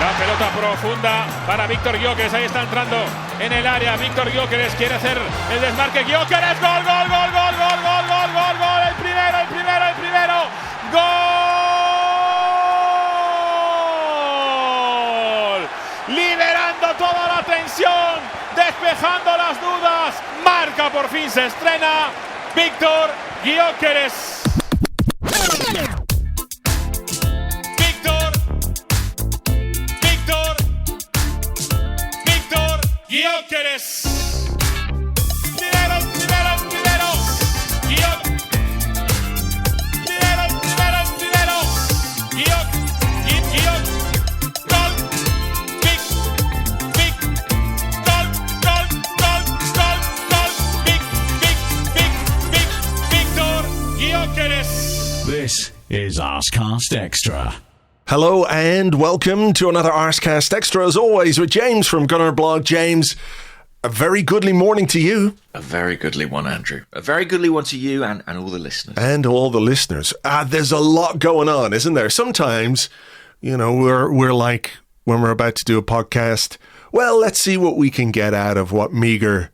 La pelota profunda para Viktor Gyokeres. Ahí está entrando en el área. Viktor Gyokeres quiere hacer el desmarque. Gyokeres, gol. El primero. Gol. Liberando toda la tensión. Despejando las dudas. Marca, por fin se estrena Viktor Gyokeres. Gyokeres. Primero. Viktor Gyokeres. This is Arsecast Extra. Hello and welcome to another Arsecast Extra, as always, with James from Gunnerblog. James, a very goodly morning to you. A very goodly one, Andrew. A very goodly one to you and all the listeners. And all the listeners. There's a lot going on, isn't there? Sometimes, we're like, when we're about to do a podcast, well, let's see what we can get out of what meager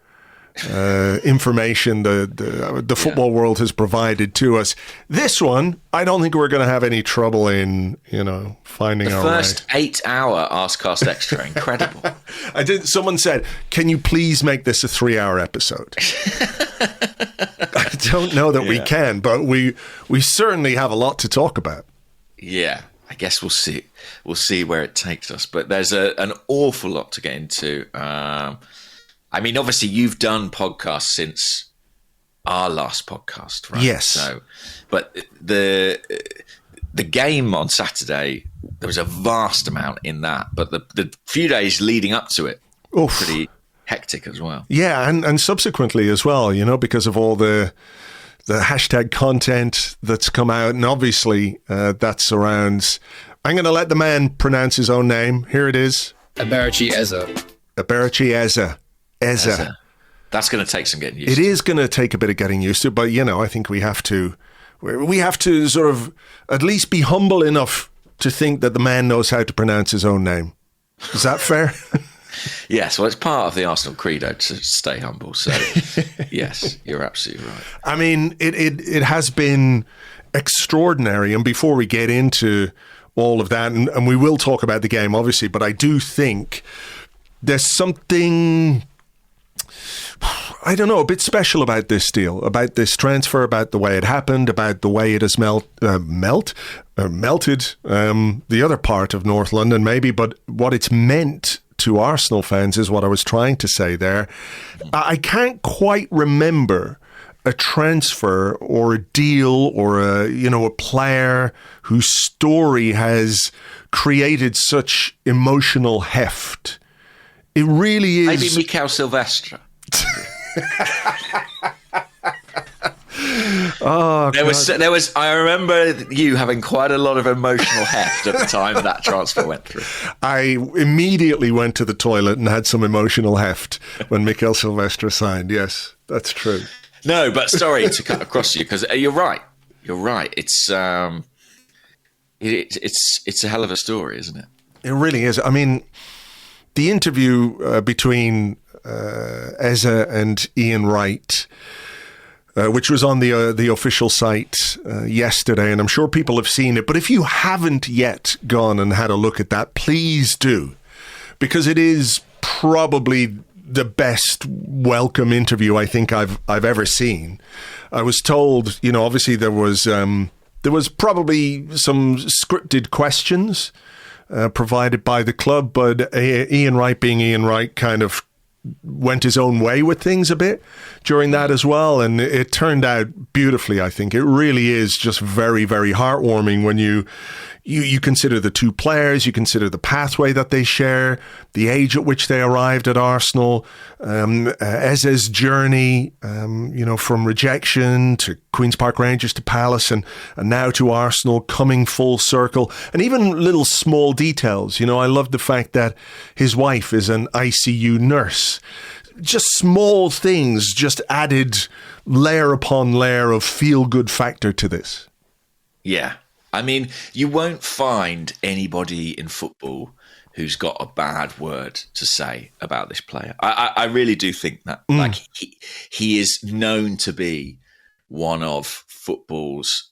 information the football world has provided to us. This one, I don't think we're going to have any trouble in, finding our way. The first 8-hour Arsecast Extra, incredible. Someone said, can you please make this a 3-hour episode? I don't know that we can, but we certainly have a lot to talk about. Yeah, I guess we'll see. We'll see where it takes us. But there's an awful lot to get into. Obviously, you've done podcasts since our last podcast, right? Yes. So, but the game on Saturday, there was a vast amount in that. But the few days leading up to it, pretty hectic as well. Yeah, and subsequently as well, because of all the hashtag content that's come out. And obviously, that surrounds... I'm going to let the man pronounce his own name. Here it is. Eberechi Eze. Eberechi Eze. That's going to take some getting used to. It is going to take a bit of getting used to, but I think we have to sort of at least be humble enough to think that the man knows how to pronounce his own name. Is that fair? Yes, well, it's part of the Arsenal credo to stay humble. So, yes, you're absolutely right. I mean, it has been extraordinary. And before we get into all of that, and we will talk about the game, obviously, but I do think there's something... I don't know, a bit special about this deal, about this transfer, about the way it happened, about the way it has melted the other part of North London maybe, but what it's meant to Arsenal fans is what I was trying to say there. I can't quite remember a transfer or a deal or a player whose story has created such emotional heft. It really is. Maybe Mikel Silvestre. There was. I remember you having quite a lot of emotional heft at the time that transfer went through. I immediately went to the toilet and had some emotional heft when Mikel Silvestre signed. Yes, that's true. No, but sorry to cut across you because you're right. You're right. It's a hell of a story, isn't it? It really is. I mean, the interview between Eze and Ian Wright, which was on the official site yesterday, and I'm sure people have seen it. But if you haven't yet gone and had a look at that, please do, because it is probably the best welcome interview I think I've ever seen. I was told, obviously there was probably some scripted questions provided by the club, but Ian Wright, being Ian Wright, kind of went his own way with things a bit during that as well, and it turned out beautifully. I think it really is just very, very heartwarming when you consider the two players, you consider the pathway that they share, the age at which they arrived at Arsenal, Eze's journey, from rejection to Queen's Park Rangers to Palace and now to Arsenal, coming full circle, and even little small details. I love the fact that his wife is an ICU nurse. Just small things, just added layer upon layer of feel-good factor to this. Yeah. I mean, you won't find anybody in football who's got a bad word to say about this player. I really do think that. Like he is known to be one of football's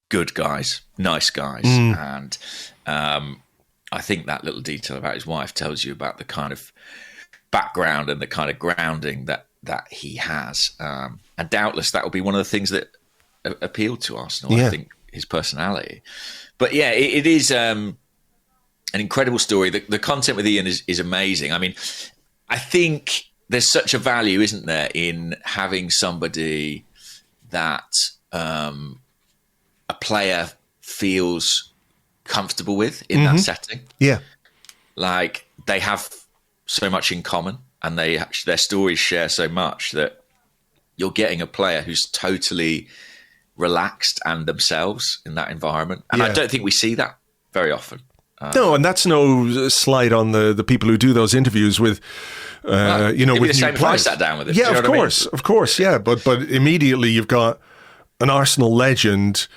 good guys, nice guys, and I think that little detail about his wife tells you about the kind of background and the kind of grounding that he has, and doubtless that will be one of the things that appealed to Arsenal. I think his personality, but yeah, it is an incredible story. The content with Ian is amazing. I mean, I think there's such a value, isn't there, in having somebody that a player feels comfortable with in that setting. Yeah, like they have so much in common, and their stories share so much that you're getting a player who's totally relaxed and themselves in that environment. And I don't think we see that very often. No, and that's no slight on the people who do those interviews with, with the same new if I players. sat down with it. Yeah, of course, yeah. But immediately you've got an Arsenal legend,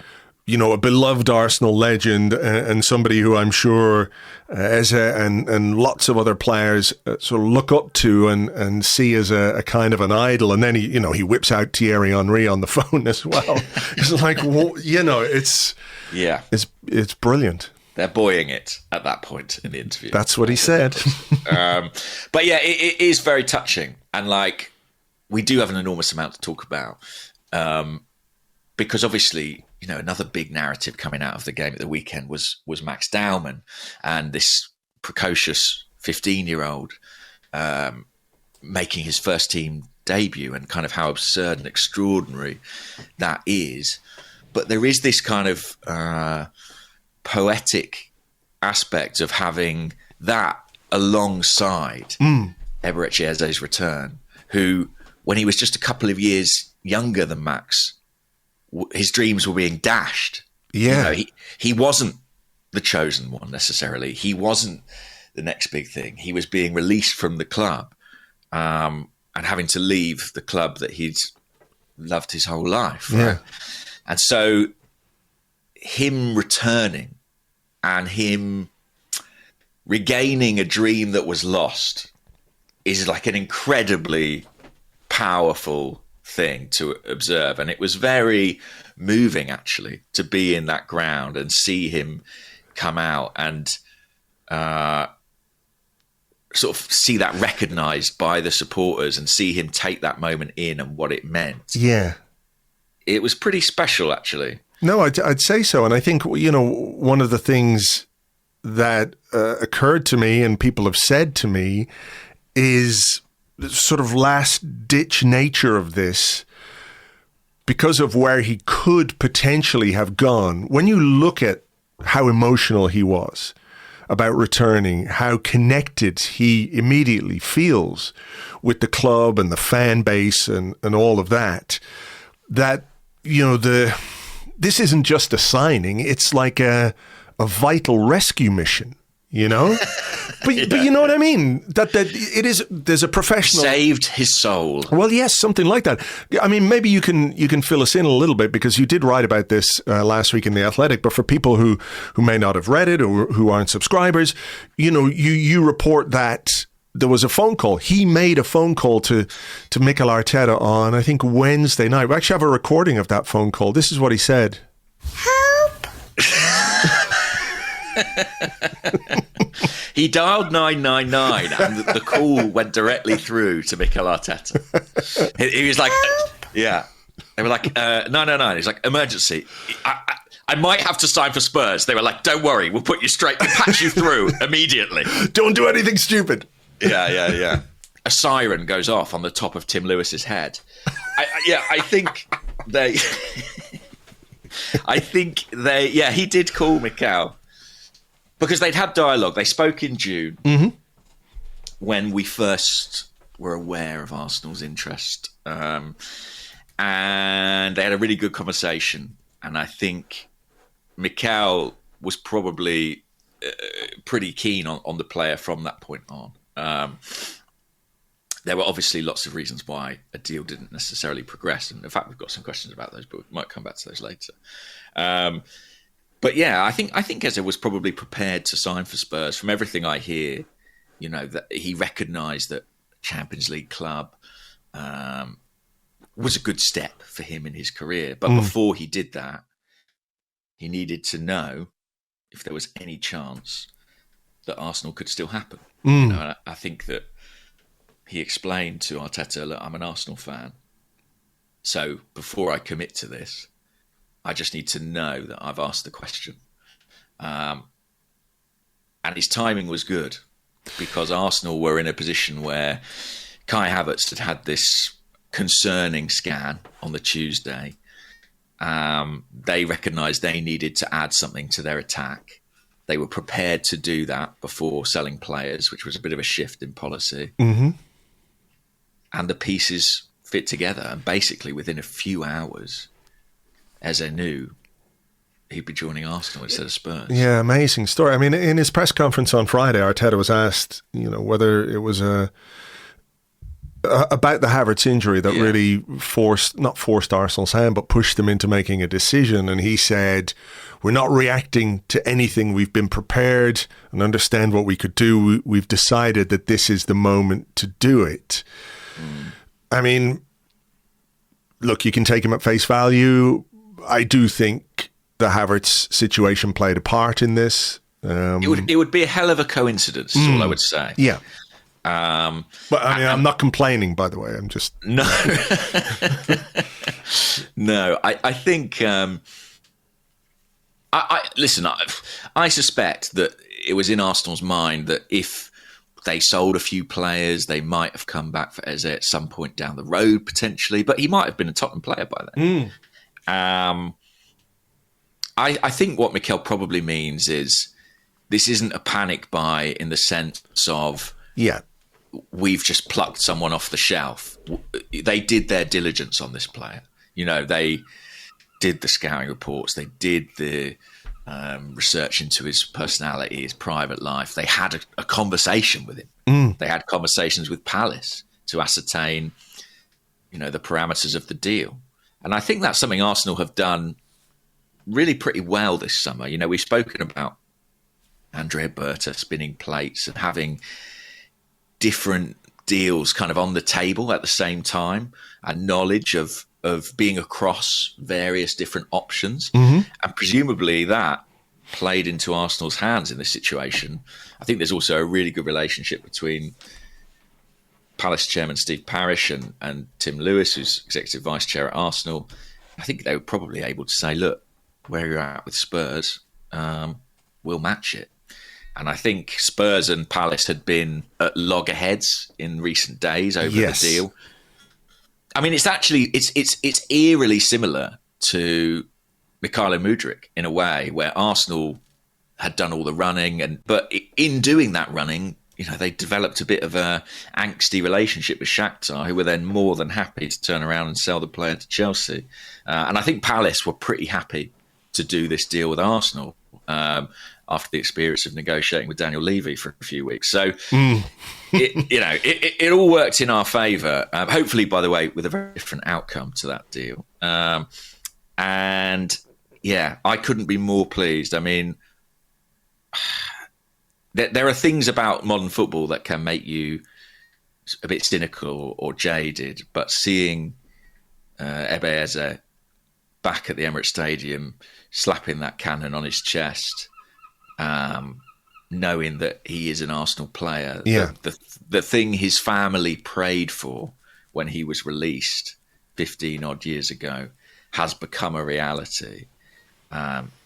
a beloved Arsenal legend, and somebody who I'm sure Eze and lots of other players sort of look up to and see as a kind of an idol. And then he whips out Thierry Henry on the phone as well. It's like, it's brilliant. They're buoying it at that point in the interview. That's what he said. But yeah, it is very touching. And like, we do have an enormous amount to talk about. Because obviously, another big narrative coming out of the game at the weekend was Max Dowman and this precocious 15-year-old making his first team debut, and kind of how absurd and extraordinary that is. But there is this kind of poetic aspect of having that alongside Eberechi Eze's return, who, when he was just a couple of years younger than Max, his dreams were being dashed. Yeah. He wasn't the chosen one necessarily. He wasn't the next big thing. He was being released from the club and having to leave the club that he'd loved his whole life. Right? Yeah. And so him returning and him regaining a dream that was lost is like an incredibly powerful thing to observe. And it was very moving, actually, to be in that ground and see him come out and sort of see that recognised by the supporters and see him take that moment in and what it meant. Yeah. It was pretty special, actually. No, I'd say so. And I think, one of the things that occurred to me and people have said to me is the sort of last-ditch nature of this, because of where he could potentially have gone. When you look at how emotional he was about returning, how connected he immediately feels with the club and the fan base and all of that, this isn't just a signing, it's like a vital rescue mission, But you know what I mean? That it is. There's a professional saved his soul. Well, yes, something like that. I mean, maybe you can fill us in a little bit, because you did write about this last week in The Athletic. But for people who may not have read it or who aren't subscribers, you report that there was a phone call. He made a phone call to Mikel Arteta on, I think, Wednesday night. We actually have a recording of that phone call. This is what he said. Help! He dialed 999 and the call went directly through to Mikel Arteta. He was like, yeah. They were like, 999. He's like, emergency. I might have to sign for Spurs. They were like, don't worry, we'll patch you through immediately. Don't do anything stupid. Yeah. A siren goes off on the top of Tim Lewis's head. I think he did call Mikel. Because they'd had dialogue. They spoke in June when we first were aware of Arsenal's interest. And they had a really good conversation. And I think Mikel was probably pretty keen on the player from that point on. there were obviously lots of reasons why a deal didn't necessarily progress. And in fact, we've got some questions about those, but we might come back to those later. But yeah, I think Eze was probably prepared to sign for Spurs. From everything I hear, that he recognised that Champions League club was a good step for him in his career. But before he did that, he needed to know if there was any chance that Arsenal could still happen. And I think that he explained to Arteta, look, I'm an Arsenal fan. So before I commit to this, I just need to know that I've asked the question. And his timing was good because Arsenal were in a position where Kai Havertz had this concerning scan on the Tuesday. They recognised they needed to add something to their attack. They were prepared to do that before selling players, which was a bit of a shift in policy. And the pieces fit together. And basically within a few hours, Eze knew he'd be joining Arsenal instead of Spurs. Yeah, amazing story. I mean, in his press conference on Friday, Arteta was asked, whether it was about the Havertz injury that really not forced Arsenal's hand, but pushed them into making a decision. And he said, we're not reacting to anything. We've been prepared and understand what we could do. We've decided that this is the moment to do it. I mean, look, you can take him at face value. I do think the Havertz situation played a part in this. It would be a hell of a coincidence, is all I would say. Yeah. But I mean, I'm not complaining, by the way. I'm just... No. No, I think... Listen, I suspect that it was in Arsenal's mind that if they sold a few players, they might have come back for Eze at some point down the road, potentially. But he might have been a Tottenham player by then. I think what Mikel probably means is this isn't a panic buy in the sense of we've just plucked someone off the shelf. They did their diligence on this player. They did the scouting reports. They did the research into his personality, his private life. They had a conversation with him. They had conversations with Palace to ascertain, the parameters of the deal. And I think that's something Arsenal have done really pretty well this summer. We've spoken about Andrea Berta spinning plates and having different deals kind of on the table at the same time, and knowledge of being across various different options. And presumably that played into Arsenal's hands in this situation. I think there's also a really good relationship between Palace chairman Steve Parish and Tim Lewis, who's executive vice chair at Arsenal. I think they were probably able to say, look, where you're at with Spurs, we'll match it. And I think Spurs and Palace had been at loggerheads in recent days over the deal. I mean, it's eerily similar to Mykhailo Mudryk in a way, where Arsenal had done all the running, but in doing that running, they developed a bit of a angsty relationship with Shakhtar, who were then more than happy to turn around and sell the player to Chelsea. And I think Palace were pretty happy to do this deal with Arsenal after the experience of negotiating with Daniel Levy for a few weeks. So, it all worked in our favour. Hopefully, by the way, with a very different outcome to that deal. And yeah, I couldn't be more pleased. I mean, there are things about modern football that can make you a bit cynical or jaded, but seeing Eberechi Eze back at the Emirates Stadium, slapping that cannon on his chest, knowing that he is an Arsenal player, the thing his family prayed for when he was released 15 odd years ago has become a reality.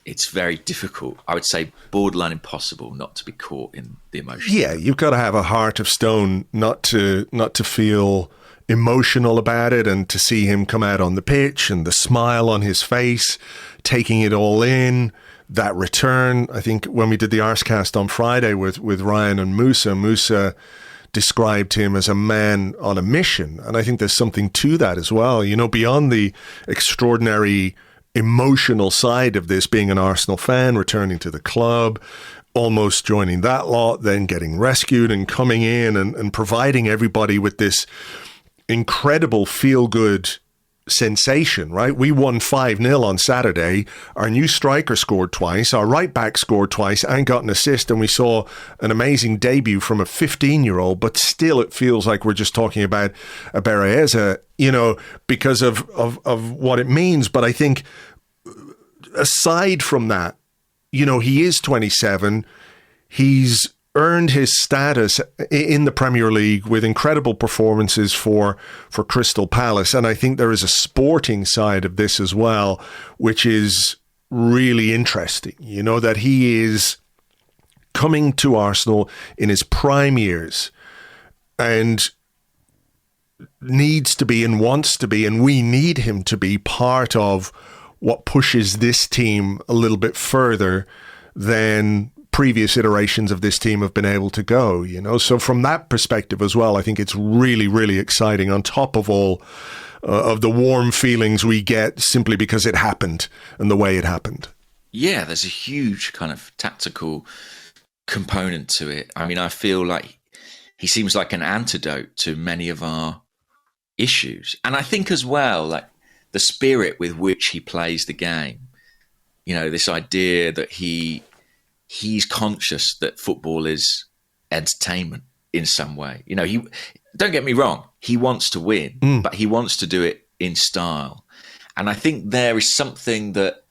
It's very difficult, I would say borderline impossible, not to be caught in the emotion. Yeah, you've got to have a heart of stone not to feel emotional about it, and to see him come out on the pitch and the smile on his face, taking it all in. That return, I think when we did the Arsecast on Friday with Ryan and Musa described him as a man on a mission. And I think there's something to that as well. Beyond the extraordinary emotional side of this, being an Arsenal fan, returning to the club, almost joining that lot, then getting rescued and coming in and providing everybody with this incredible feel-good sensation, right? We won 5-0 on Saturday. Our new striker scored twice. Our right back scored twice and got an assist. And we saw an amazing debut from a 15-year-old, but still it feels like we're just talking about Eberechi Eze, you know, because of what it means. But I think aside from that, you know, he is 27. He's earned his status in the Premier League with incredible performances for Crystal Palace. And I think there is a sporting side of this as well, which is really interesting. You know, that he is coming to Arsenal in his prime years and needs to be and wants to be, and we need him to be part of what pushes this team a little bit further than previous iterations of this team have been able to go, you know. So from that perspective as well, I think it's really, really exciting, on top of all of the warm feelings we get simply because it happened and the way it happened. Yeah, there's a huge kind of tactical component to it. I mean, I feel like he seems like an antidote to many of our issues. And I think as well, like the spirit with which he plays the game, you know, this idea that he's conscious that football is entertainment in some way. You know, don't get me wrong, he wants to win, but he wants to do it in style. And I think there is something that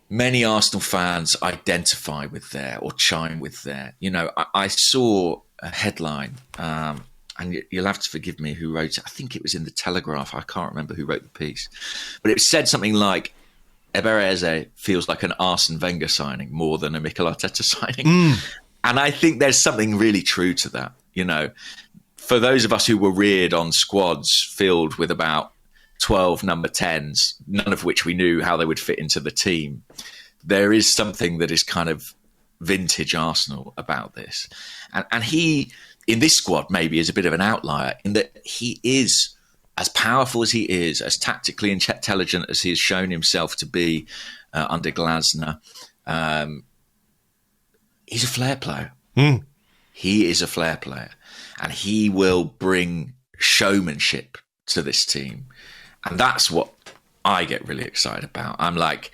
many Arsenal fans identify with there or chime with there. You know, I saw a headline, and you'll have to forgive me who wrote it. I think it was in the Telegraph. I can't remember who wrote the piece. But it said something like, Eberechi Eze feels like an Arsene Wenger signing more than a Mikel Arteta signing. And I think there's something really true to that. You know, for those of us who were reared on squads filled with about 12 number 10s, none of which we knew how they would fit into the team, there is something that is kind of vintage Arsenal about this. And he, in this squad, maybe is a bit of an outlier in that he is, as powerful as he is, as tactically intelligent as he has shown himself to be under Glasner, he's a flair player. He is a flair player. And he will bring showmanship to this team. And that's what I get really excited about. I'm like,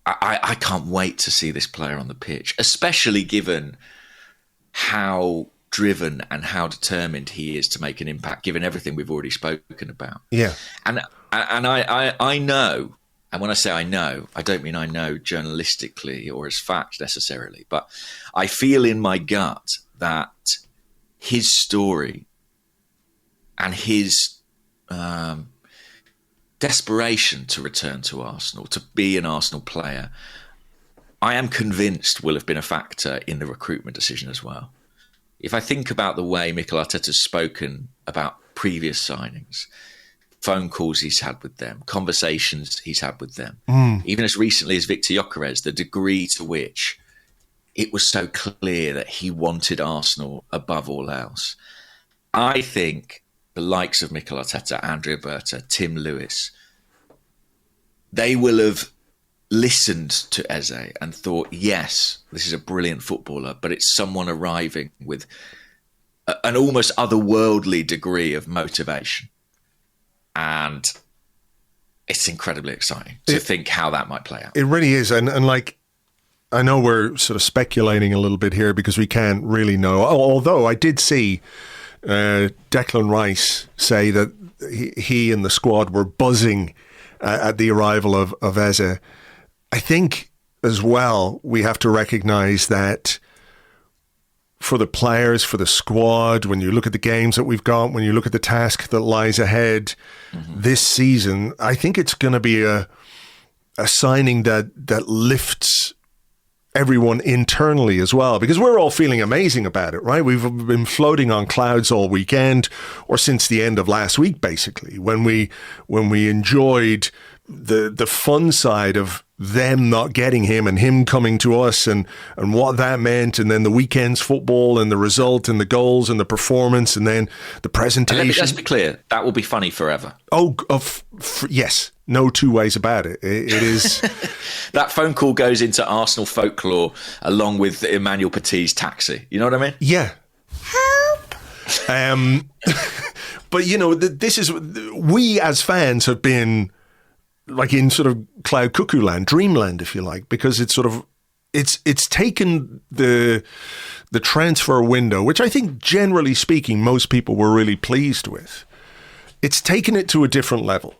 I can't wait to see this player on the pitch, especially given how driven and how determined he is to make an impact, given everything we've already spoken about. Yeah. And I know, and when I say I know, I don't mean I know journalistically or as fact necessarily, but I feel in my gut that his story and his desperation to return to Arsenal, to be an Arsenal player, I am convinced will have been a factor in the recruitment decision as well. If I think about the way Mikel Arteta's spoken about previous signings, phone calls he's had with them, conversations he's had with them, even as recently as Viktor Gyokeres, the degree to which it was so clear that he wanted Arsenal above all else. I think the likes of Mikel Arteta, Andrea Berta, Tim Lewis, they will have listened to Eze and thought, yes, this is a brilliant footballer, but it's someone arriving with an almost otherworldly degree of motivation. And it's incredibly exciting to think how that might play out. It really is. And like, I know we're sort of speculating a little bit here because we can't really know. Although I did see Declan Rice say that he and the squad were buzzing at the arrival of Eze. I think as well, we have to recognise that for the players, for the squad, when you look at the games that we've got, when you look at the task that lies ahead this season, I think it's going to be a signing that lifts everyone internally as well, because we're all feeling amazing about it, right? We've been floating on clouds all weekend, or since the end of last week, basically, when we enjoyed the fun side of them not getting him and him coming to us and what that meant, and then the weekend's football and the result and the goals and the performance and then the presentation. Let's be clear, that will be funny forever. Yes, no two ways about it. It is. That phone call goes into Arsenal folklore along with Emmanuel Petit's taxi. You know what I mean? Yeah. Help. But, this is, we as fans have been like in sort of cloud cuckoo land, dreamland, if you like, because it's sort of, it's taken the transfer window, which I think generally speaking, most people were really pleased with. It's taken it to a different level.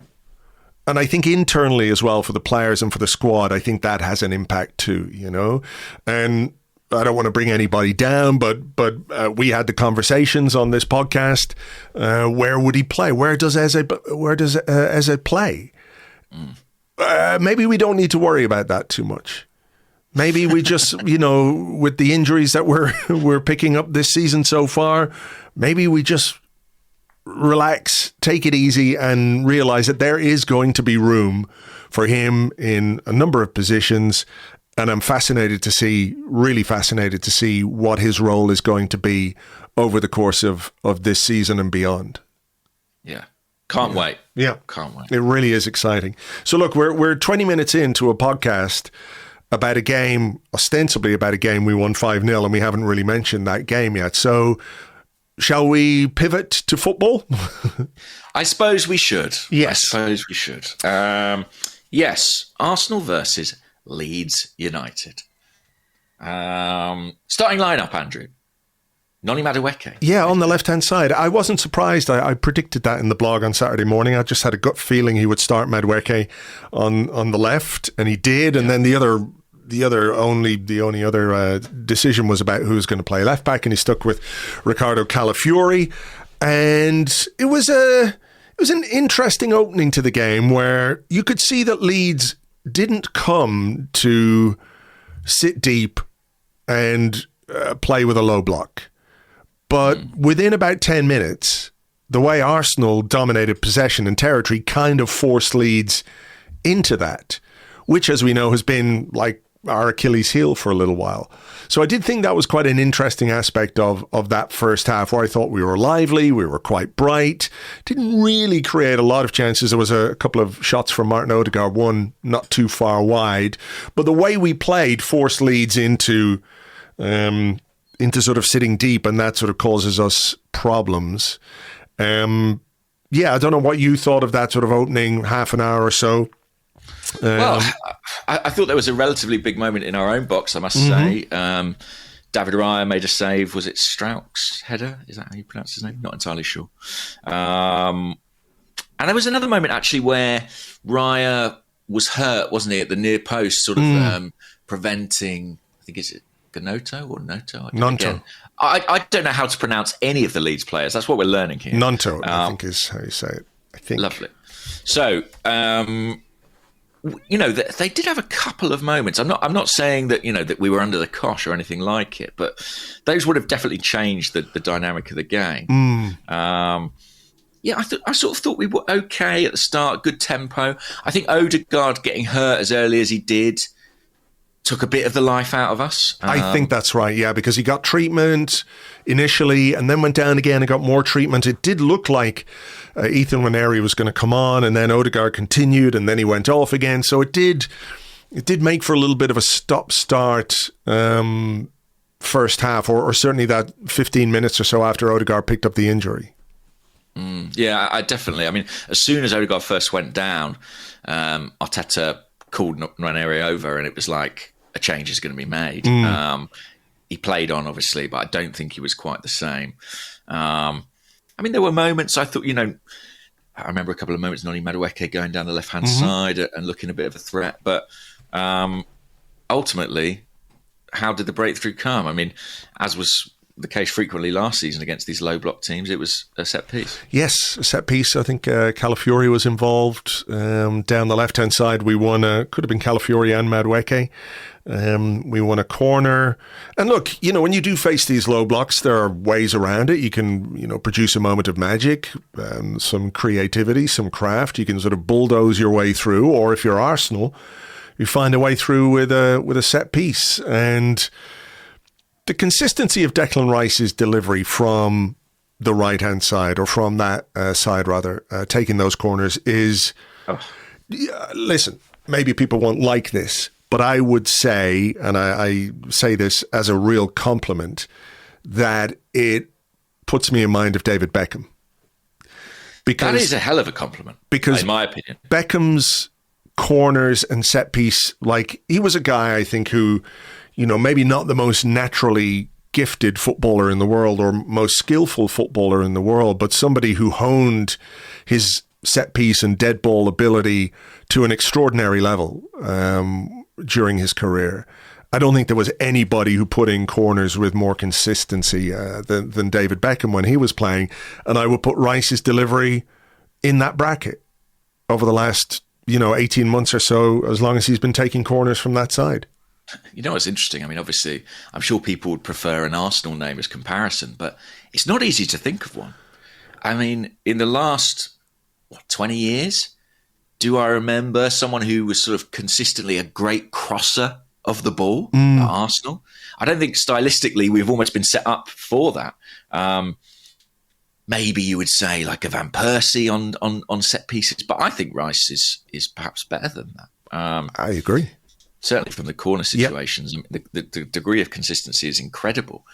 And I think internally as well for the players and for the squad, I think that has an impact too, and I don't want to bring anybody down, but we had the conversations on this podcast. Where would he play? Where does Eze play? Maybe we don't need to worry about that too much. Maybe we just, with the injuries that we're picking up this season so far, maybe we just relax, take it easy, and realize that there is going to be room for him in a number of positions. And I'm really fascinated to see what his role is going to be over the course of this season and beyond. Yeah. Can't wait. Yeah. Can't wait. It really is exciting. So look, we're 20 minutes into a podcast about a game, ostensibly about a game we won 5-0, and we haven't really mentioned that game yet. So shall we pivot to football? I suppose we should. Yes. Yes. Arsenal versus Leeds United. Starting lineup, Andrew. Noni Madueke. Yeah, on the left-hand side. I wasn't surprised. I predicted that in the blog on Saturday morning. I just had a gut feeling he would start Madueke on the left, and he did. And then the only other decision was about who was going to play left back, and he stuck with Ricardo Calafiori. And it was an interesting opening to the game where you could see that Leeds didn't come to sit deep and play with a low block. But within about 10 minutes, the way Arsenal dominated possession and territory kind of forced Leeds into that, which, as we know, has been like our Achilles heel for a little while. So I did think that was quite an interesting aspect of that first half, where I thought we were lively, we were quite bright, didn't really create a lot of chances. There was a couple of shots from Martin Odegaard, one not too far wide. But the way we played forced Leeds into sort of sitting deep, and that sort of causes us problems. I don't know what you thought of that sort of opening half an hour or so. Well, I thought there was a relatively big moment in our own box, I must say. David Raya made a save. Was it Strauch's header? Is that how you pronounce his name? Not entirely sure. And there was another moment, actually, where Raya was hurt, wasn't he, at the near post, sort of preventing, I think, is it Gnonto or Noto? Gnonto. I don't know how to pronounce any of the Leeds players. That's what we're learning here. Gnonto, I think is how you say it. I think. Lovely. So, they did have a couple of moments. I'm not saying that that we were under the cosh or anything like it, but those would have definitely changed the dynamic of the game. I sort of thought we were okay at the start, good tempo. I think Odegaard getting hurt as early as he did took a bit of the life out of us. I think that's right, yeah, because he got treatment initially and then went down again and got more treatment. It did look like Ethan Nwaneri was going to come on, and then Odegaard continued, and then he went off again. So it did make for a little bit of a stop-start first half, or certainly that 15 minutes or so after Odegaard picked up the injury. I definitely. I mean, as soon as Odegaard first went down, Arteta called Nwaneri over, and it was like a change is going to be made. He played on, obviously, but I don't think he was quite the same. I mean, there were moments I thought, I remember a couple of moments, Noni Madueke going down the left-hand side and looking a bit of a threat. But ultimately, how did the breakthrough come? I mean, as was the case frequently last season against these low-block teams, it was a set piece. Yes, a set piece. I think Calafiori was involved. Down the left-hand side, we won could have been Calafiori and Madueke. We won a corner. And look, when you do face these low blocks, there are ways around it. You can, produce a moment of magic, some creativity, some craft. You can sort of bulldoze your way through. Or if you're Arsenal, you find a way through with a set piece. And the consistency of Declan Rice's delivery from the right-hand side, or from that side rather, taking those corners is, listen, maybe people won't like this, but I would say, and I say this as a real compliment, that it puts me in mind of David Beckham. Because, that is a hell of a compliment, because in my opinion. Beckham's corners and set piece, like, he was a guy, I think, who, you know, maybe not the most naturally gifted footballer in the world or most skillful footballer in the world, but somebody who honed his set piece and dead ball ability to an extraordinary level during his career. I don't think there was anybody who put in corners with more consistency than David Beckham when he was playing. And I would put Rice's delivery in that bracket over the last, 18 months or so, as long as he's been taking corners from that side. You know what's interesting? I mean, obviously, I'm sure people would prefer an Arsenal name as comparison, but it's not easy to think of one. I mean, in the last, 20 years, do I remember someone who was sort of consistently a great crosser of the ball at Arsenal? I don't think stylistically we've almost been set up for that. Maybe you would say like a Van Persie on set pieces, but I think Rice is perhaps better than that. I agree. Certainly from the corner situations, yep. the degree of consistency is incredible.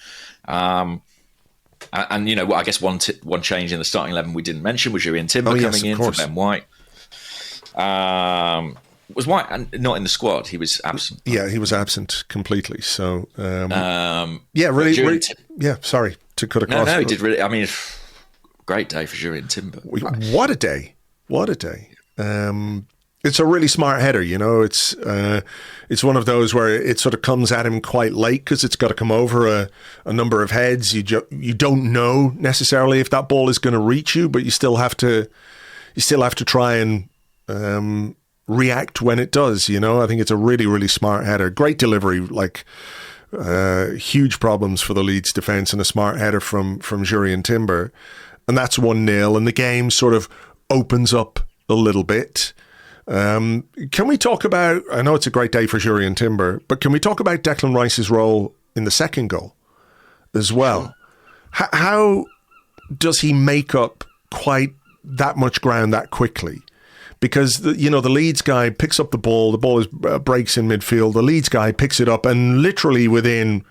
And I guess one change in the starting 11 we didn't mention was Jurrien Timber coming in for Ben White. Was White not in the squad? He was absent. Yeah, he was absent completely. So, really, sorry to cut across. No, he did really. I mean, great day for Jurrien Timber. What a day! What a day! It's a really smart header, It's one of those where it sort of comes at him quite late because it's got to come over a number of heads. You don't know necessarily if that ball is going to reach you, but you still have to try and react when it does. I think it's a really, really smart header. Great delivery, huge problems for the Leeds defence, and a smart header from Jurrien Timber, and that's 1-0, and the game sort of opens up a little bit. Can we talk about, I know it's a great day for Jurrien Timber, but can we talk about Declan Rice's role in the second goal as well? How does he make up quite that much ground that quickly? Because, the Leeds guy picks up the ball breaks in midfield, the Leeds guy picks it up, and literally within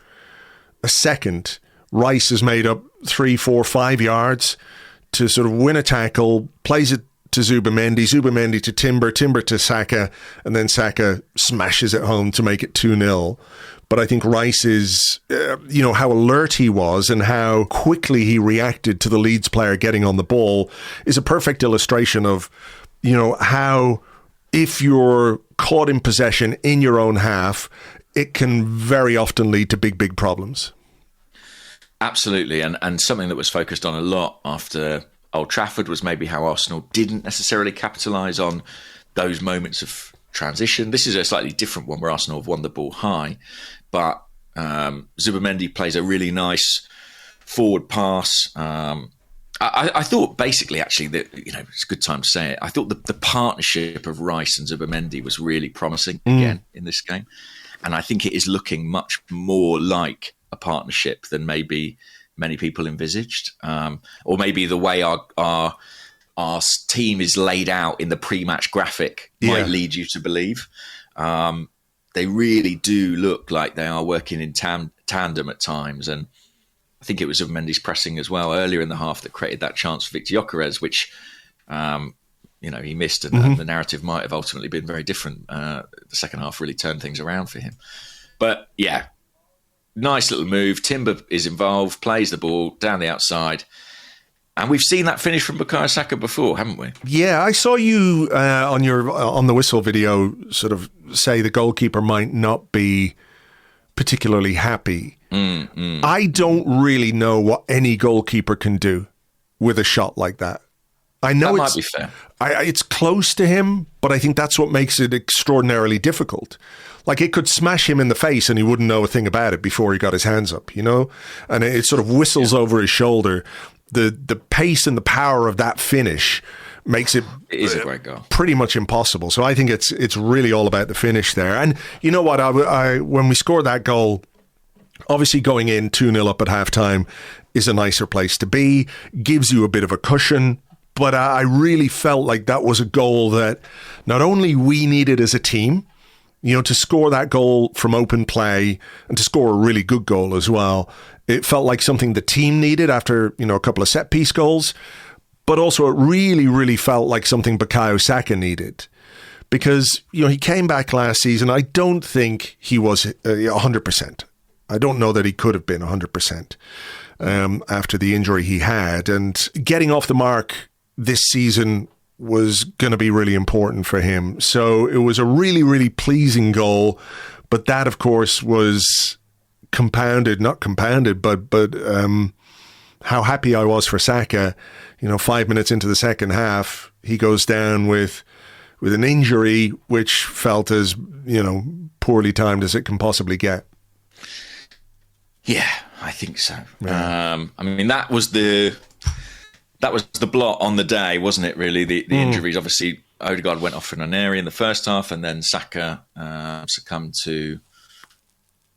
a second, Rice has made up 3, 4, 5 yards to sort of win a tackle, plays it to Zubimendi to Timber to Saka, and then Saka smashes it home to make it 2-0. But I think Rice's, how alert he was and how quickly he reacted to the Leeds player getting on the ball is a perfect illustration of, how if you're caught in possession in your own half, it can very often lead to big, big problems. Absolutely. And something that was focused on a lot after Old Trafford was maybe how Arsenal didn't necessarily capitalise on those moments of transition. This is a slightly different one where Arsenal have won the ball high, but Zubimendi plays a really nice forward pass. I thought basically, actually, that it's a good time to say it. I thought the partnership of Rice and Zubimendi was really promising again in this game, and I think it is looking much more like a partnership than maybe many people envisaged, or maybe the way our team is laid out in the pre-match graphic might lead you to believe. They really do look like they are working in tandem at times, and I think it was Mendy's pressing as well earlier in the half that created that chance for Viktor Gyokeres, which he missed, and the narrative might have ultimately been very different. The second half really turned things around for him, but yeah. Nice little move. Timber is involved, plays the ball down the outside. And we've seen that finish from Bukayo Saka before, haven't we? Yeah, I saw you on the whistle video sort of say the goalkeeper might not be particularly happy. I don't really know what any goalkeeper can do with a shot like that. I know that might be fair. It's close to him, but I think that's what makes it extraordinarily difficult. Like, it could smash him in the face and he wouldn't know a thing about it before he got his hands up, And it sort of whistles over his shoulder. The pace and the power of that finish makes it is a great goal. Pretty much impossible. So I think it's really all about the finish there. And you know what? I when we scored that goal, obviously going in 2-0 up at halftime is a nicer place to be, gives you a bit of a cushion. But I really felt like that was a goal that not only we needed as a team, you know, to score that goal from open play and to score a really good goal as well. It felt like something the team needed after, you know, a couple of set piece goals. But also it really, really felt like something Bukayo Saka needed. Because, you know, he came back last season. I don't think he was 100%. I don't know that he could have been 100% after the injury he had. And getting off the mark this season was going to be really important for him. So it was a really, really pleasing goal. But that, of course, was not compounded, but how happy I was for Saka. You know, 5 minutes into the second half, he goes down with an injury which felt as, you know, poorly timed as it can possibly get. Yeah, I think so. Yeah. I mean, that was the blot on the day, wasn't it, really? The injuries. Obviously, Odegaard went off for an area in the first half, and then Saka succumbed to,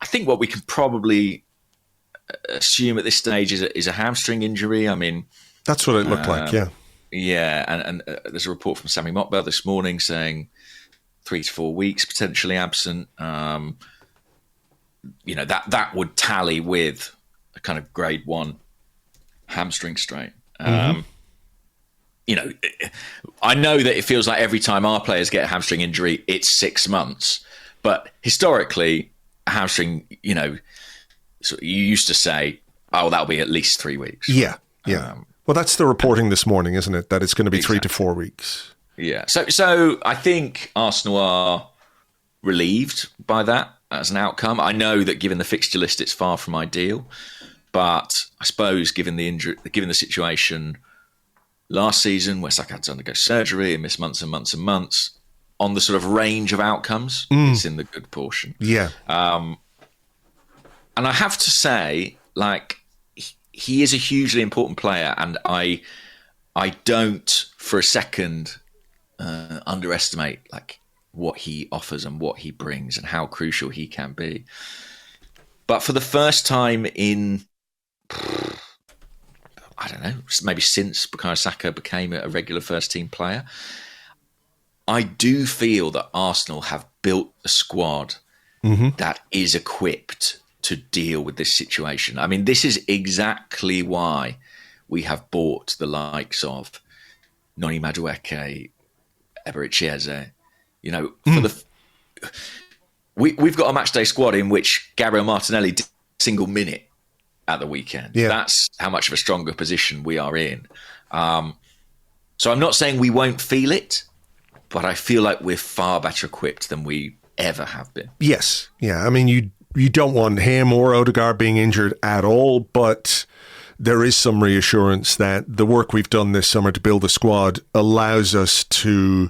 I think, what we can probably assume at this stage is a hamstring injury. I mean, that's what it looked like, yeah. Yeah, and there's a report from Sammy Mokbel this morning saying 3 to 4 weeks potentially absent. You know, that would tally with a kind of grade 1 hamstring strain. You know, I know that it feels like every time our players get a hamstring injury, it's 6 months. But historically, a hamstring, you know, so you used to say, oh, that'll be at least 3 weeks. Yeah, yeah. Well, that's the reporting this morning, isn't it? That it's going to be exactly. 3 to 4 weeks. Yeah. So I think Arsenal are relieved by that as an outcome. I know that given the fixture list, it's far from ideal. But I suppose given the injury, given the situation last season where Saka had to undergo surgery and miss months and months and months, on the sort of range of outcomes, it's in the good portion. Yeah. And I have to say, like, he is a hugely important player, and I don't for a second underestimate like what he offers and what he brings and how crucial he can be. But for the first time in, I don't know, maybe since Bukayo Saka became a regular first team player, I do feel that Arsenal have built a squad that is equipped to deal with this situation. I mean, this is exactly why we have bought the likes of Noni Madueke, Eberechi Eze. You know, we've got a matchday squad in which Gabriel Martinelli did a single minute at the weekend. Yeah. That's how much of a stronger position we are in. So I'm not saying we won't feel it, but I feel like we're far better equipped than we ever have been. Yes. Yeah. I mean, you don't want him or Odegaard being injured at all, but there is some reassurance that the work we've done this summer to build a squad allows us to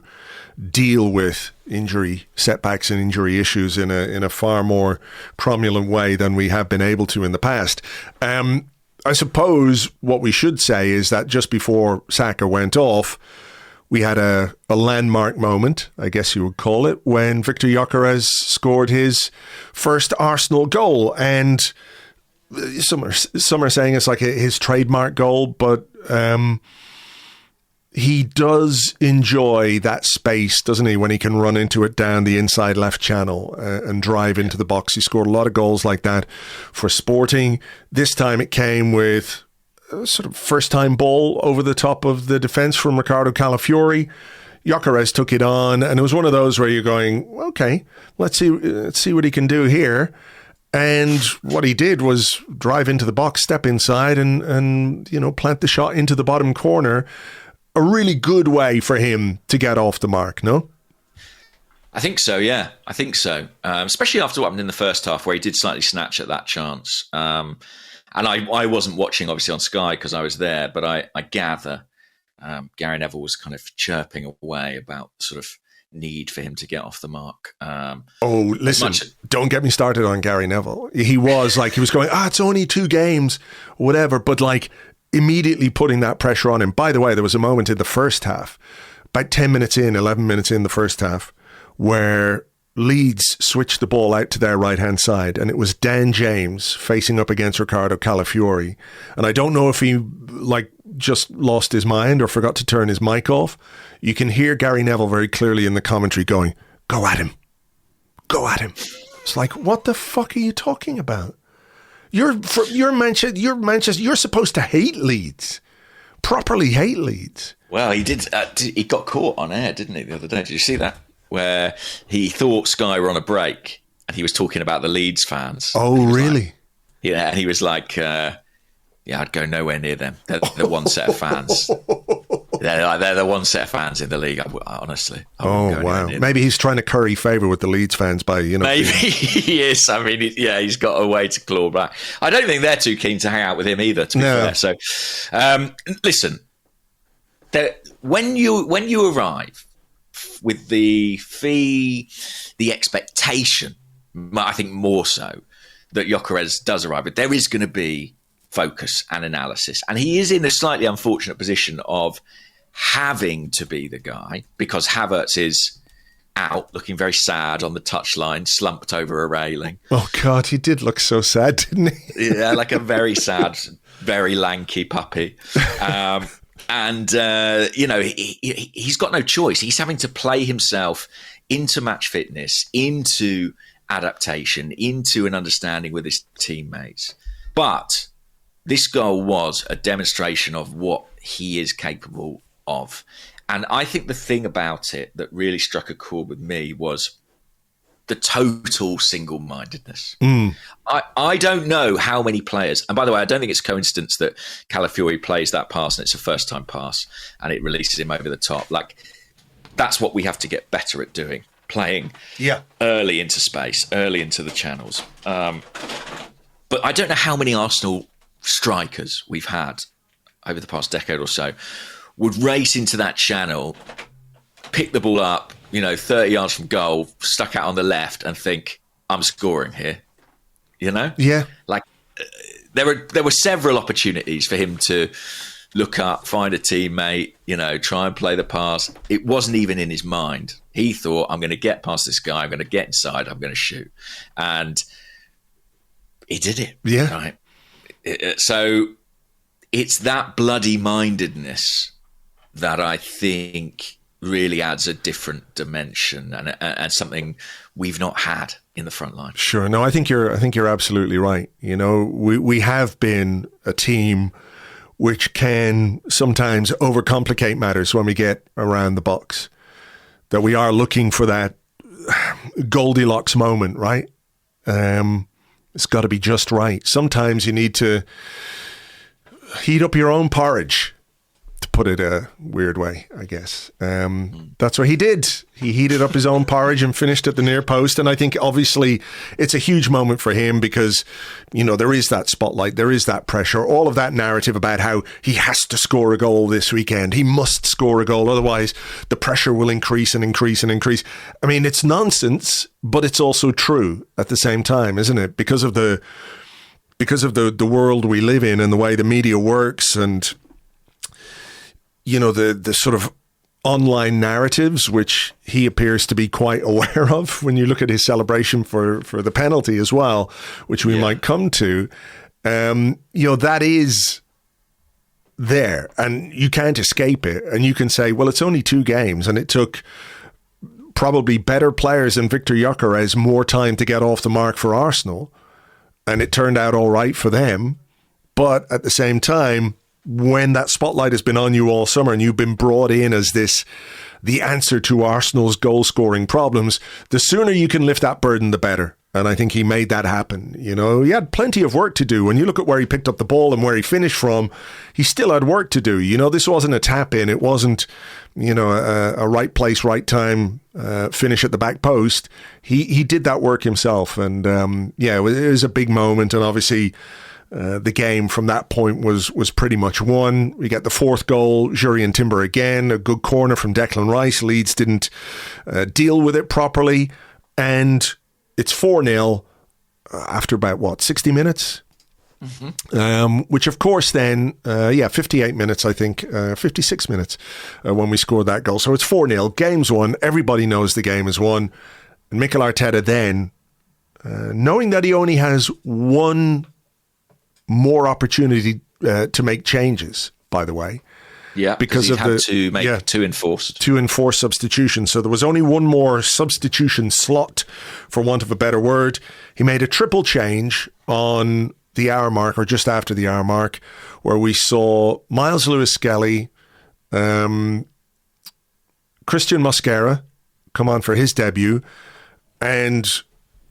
deal with injury setbacks and injury issues in a far more cromulent way than we have been able to in the past. I suppose what we should say is that just before Saka went off, we had a landmark moment, I guess you would call it, when Viktor Gyokeres scored his first Arsenal goal. And some are saying it's like his trademark goal, but he does enjoy that space, doesn't he, when he can run into it down the inside left channel and drive into the box. He scored a lot of goals like that for Sporting. This time it came with a sort of first-time ball over the top of the defence from Ricardo Calafiori. Gyokeres took it on, and it was one of those where you're going, okay, let's see what he can do here. And what he did was drive into the box, step inside, and you know, plant the shot into the bottom corner. A really good way for him to get off the mark, no? I think so, yeah. I think so. Especially after what happened in the first half, where he did slightly snatch at that chance. And I wasn't watching, obviously, on Sky because I was there, but I gather Gary Neville was kind of chirping away about the sort of need for him to get off the mark. Listen, don't get me started on Gary Neville. He was going, it's only 2 games, whatever. But like, immediately putting that pressure on him. By the way, there was a moment in the first half, about 10 minutes in, 11 minutes in the first half, where Leeds switched the ball out to their right-hand side, and it was Dan James facing up against Ricardo Calafiori. And I don't know if he just lost his mind or forgot to turn his mic off. You can hear Gary Neville very clearly in the commentary going, "Go at him. Go at him." It's like, what the fuck are you talking about? You're Manchester. You're supposed to hate Leeds. Properly hate Leeds. Well, he did. He got caught on air, didn't he, the other day? Did you see that? Where he thought Sky were on a break and he was talking about the Leeds fans. Oh, really? Yeah, and he was like, yeah, I'd go nowhere near them. They're one set of fans. They're the one set of fans in the league, honestly. Oh, wow. Maybe he's trying to curry favour with the Leeds fans by, Maybe he is. I mean, he's got a way to claw back. I don't think they're too keen to hang out with him either, to be fair. So, listen, when you arrive with the fee, the expectation, I think more so, that Gyokeres does arrive, but there is going to be focus and analysis. And he is in a slightly unfortunate position of having to be the guy because Havertz is out looking very sad on the touchline, slumped over a railing. Oh, God, he did look so sad, didn't he? Yeah, like a very sad, very lanky puppy. And he's got no choice. He's having to play himself into match fitness, into adaptation, into an understanding with his teammates. But this goal was a demonstration of what he is capable of. And I think the thing about it that really struck a chord with me was the total single-mindedness. I don't know how many players, and by the way, I don't think it's a coincidence that Calafiori plays that pass and it's a first-time pass and it releases him over the top. Like, that's what we have to get better at doing, playing early into space, early into the channels. But I don't know how many Arsenal strikers we've had over the past decade or so would race into that channel, pick the ball up, 30 yards from goal, stuck out on the left and think, I'm scoring here, Yeah. Like there were several opportunities for him to look up, find a teammate, try and play the pass. It wasn't even in his mind. He thought, I'm going to get past this guy, I'm going to get inside, I'm going to shoot. And he did it. Yeah. Right. So it's that bloody mindedness that I think really adds a different dimension and something we've not had in the front line. Sure. No, I think you're absolutely right. We have been a team which can sometimes overcomplicate matters when we get around the box. That we are looking for that Goldilocks moment, right? It's got to be just right. Sometimes you need to heat up your own porridge, to put it a weird way, I guess. That's what he did. He heated up his own porridge and finished at the near post. And I think obviously it's a huge moment for him because, there is that spotlight, there is that pressure, all of that narrative about how he has to score a goal this weekend. He must score a goal. Otherwise, the pressure will increase and increase and increase. I mean, it's nonsense, but it's also true at the same time, isn't it? Because of the world we live in and the way the media works and the sort of online narratives, which he appears to be quite aware of when you look at his celebration for the penalty as well, which we might come to, that is there and you can't escape it. And you can say, well, it's only 2 games and it took probably better players than Viktor Gyokeres more time to get off the mark for Arsenal. And it turned out all right for them. But at the same time, when that spotlight has been on you all summer and you've been brought in as the answer to Arsenal's goal-scoring problems, the sooner you can lift that burden, the better. And I think he made that happen. He had plenty of work to do. When you look at where he picked up the ball and where he finished from, he still had work to do. This wasn't a tap-in. It wasn't, a right place, right time finish at the back post. He did that work himself. And, it was a big moment. And obviously, the game from that point was pretty much won. We get the 4th goal, Jurrien Timber again, a good corner from Declan Rice. Leeds didn't deal with it properly. And it's 4-0 after about, 60 minutes? Which, of course, then, 58 minutes, I think, 56 minutes when we scored that goal. So it's 4-0. Game's won. Everybody knows the game is won. And Mikel Arteta then, knowing that he only has one more opportunity to make changes, by the way. Yeah, because of to make two enforced substitutions. So there was only one more substitution slot, for want of a better word. He made a triple change on the hour mark, or just after the hour mark, where we saw Miles Lewis-Skelly, Christian Mosquera come on for his debut, and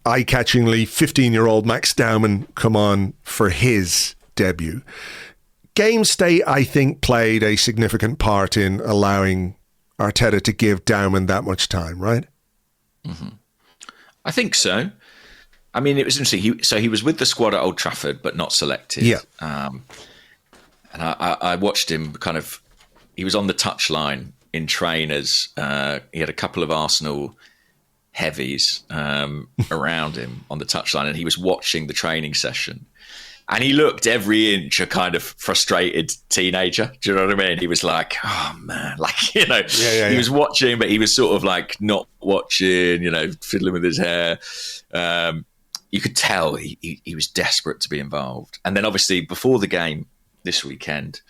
eye-catchingly 15-year-old Max Dowman come on for his debut. Game state, I think, played a significant part in allowing Arteta to give Dowman that much time, right? Mm-hmm. I think so. I mean, it was interesting. He was with the squad at Old Trafford, but not selected. Yeah. And I watched him kind of. He was on the touchline in trainers. He had a couple of Arsenal heavies around him on the touchline, and he was watching the training session. And he looked every inch a kind of frustrated teenager. Do you know what I mean? He was like, oh, man. Like, he was watching, but he was sort of like not watching, fiddling with his hair. You could tell he was desperate to be involved. And then obviously before the game this weekend,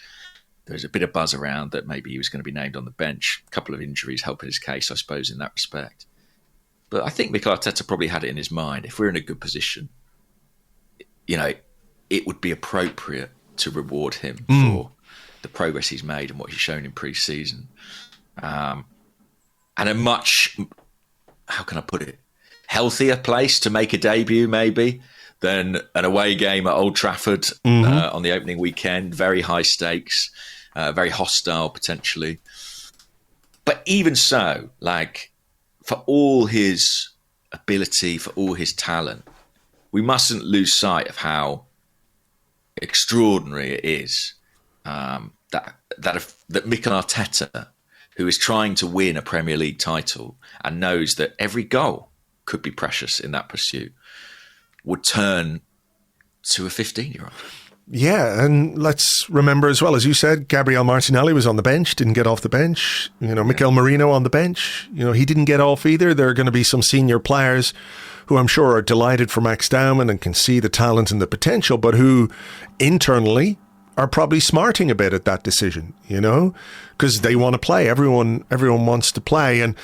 there was a bit of buzz around that maybe he was going to be named on the bench. A couple of injuries helping his case, I suppose, in that respect. But I think Mikel Arteta probably had it in his mind. If we're in a good position, it would be appropriate to reward him for the progress he's made and what he's shown in pre-season. And a much, how can I put it, healthier place to make a debut maybe than an away game at Old Trafford on the opening weekend. Very high stakes, very hostile potentially. But even so, like, for all his ability, for all his talent, we mustn't lose sight of how extraordinary it is that Mikel Arteta, who is trying to win a Premier League title and knows that every goal could be precious in that pursuit, would turn to a 15-year-old. Yeah, and let's remember as well, as you said, Gabriel Martinelli was on the bench, didn't get off the bench. Mikel Merino on the bench. He didn't get off either. There are going to be some senior players who I'm sure are delighted for Max Dowman and can see the talent and the potential, but who internally are probably smarting a bit at that decision, because they want to play. Everyone wants to play. And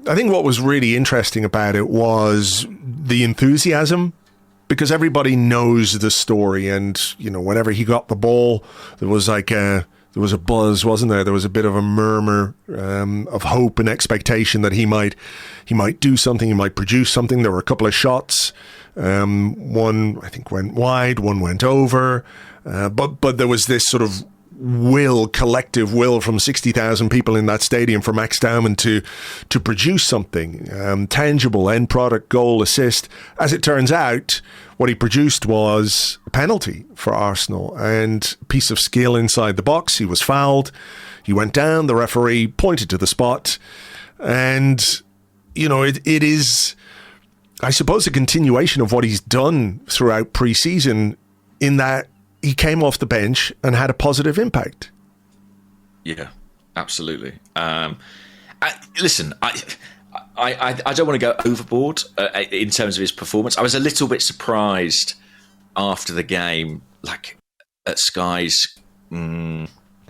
I think what was really interesting about it was the enthusiasm, because everybody knows the story. And, whenever he got the ball, there was a buzz, wasn't there? There was a bit of a murmur of hope and expectation that he might do something, he might produce something. There were a couple of shots. One, I think, went wide, one went over. But there was this sort of collective will from 60,000 people in that stadium for Max Dowman to produce something tangible, end product, goal, assist. As it turns out, what he produced was a penalty for Arsenal and a piece of skill inside the box. He was fouled. He went down. The referee pointed to the spot. And, it is, I suppose, a continuation of what he's done throughout pre-season, in that he came off the bench and had a positive impact. Yeah, absolutely. Listen, I don't want to go overboard in terms of his performance. I was a little bit surprised after the game, like at Sky's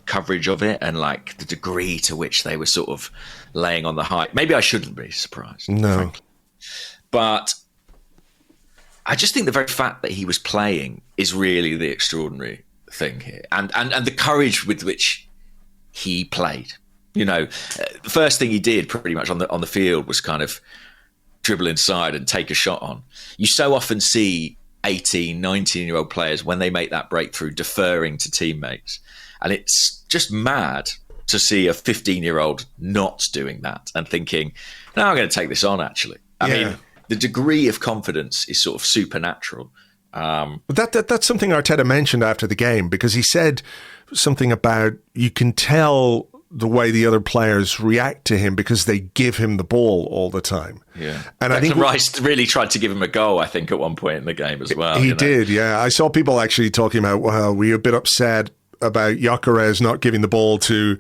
coverage of it, and like the degree to which they were sort of laying on the hype. Maybe I shouldn't be surprised. No, frankly. But I just think the very fact that he was playing is really the extraordinary thing here, and the courage with which he played. The first thing he did pretty much on the field was kind of dribble inside and take a shot on. You so often see 18, 19-year-old players, when they make that breakthrough, deferring to teammates. And it's just mad to see a 15-year-old not doing that and thinking, no, I'm going to take this on, actually. I mean, the degree of confidence is sort of supernatural. That's something Arteta mentioned after the game, because he said something about, you can tell the way the other players react to him because they give him the ball all the time. Yeah. And Declan I think Rice really tried to give him a goal, I think, at one point in the game as well. He did, yeah. I saw people actually talking about, well, we were a bit upset about Gyokeres not giving the ball to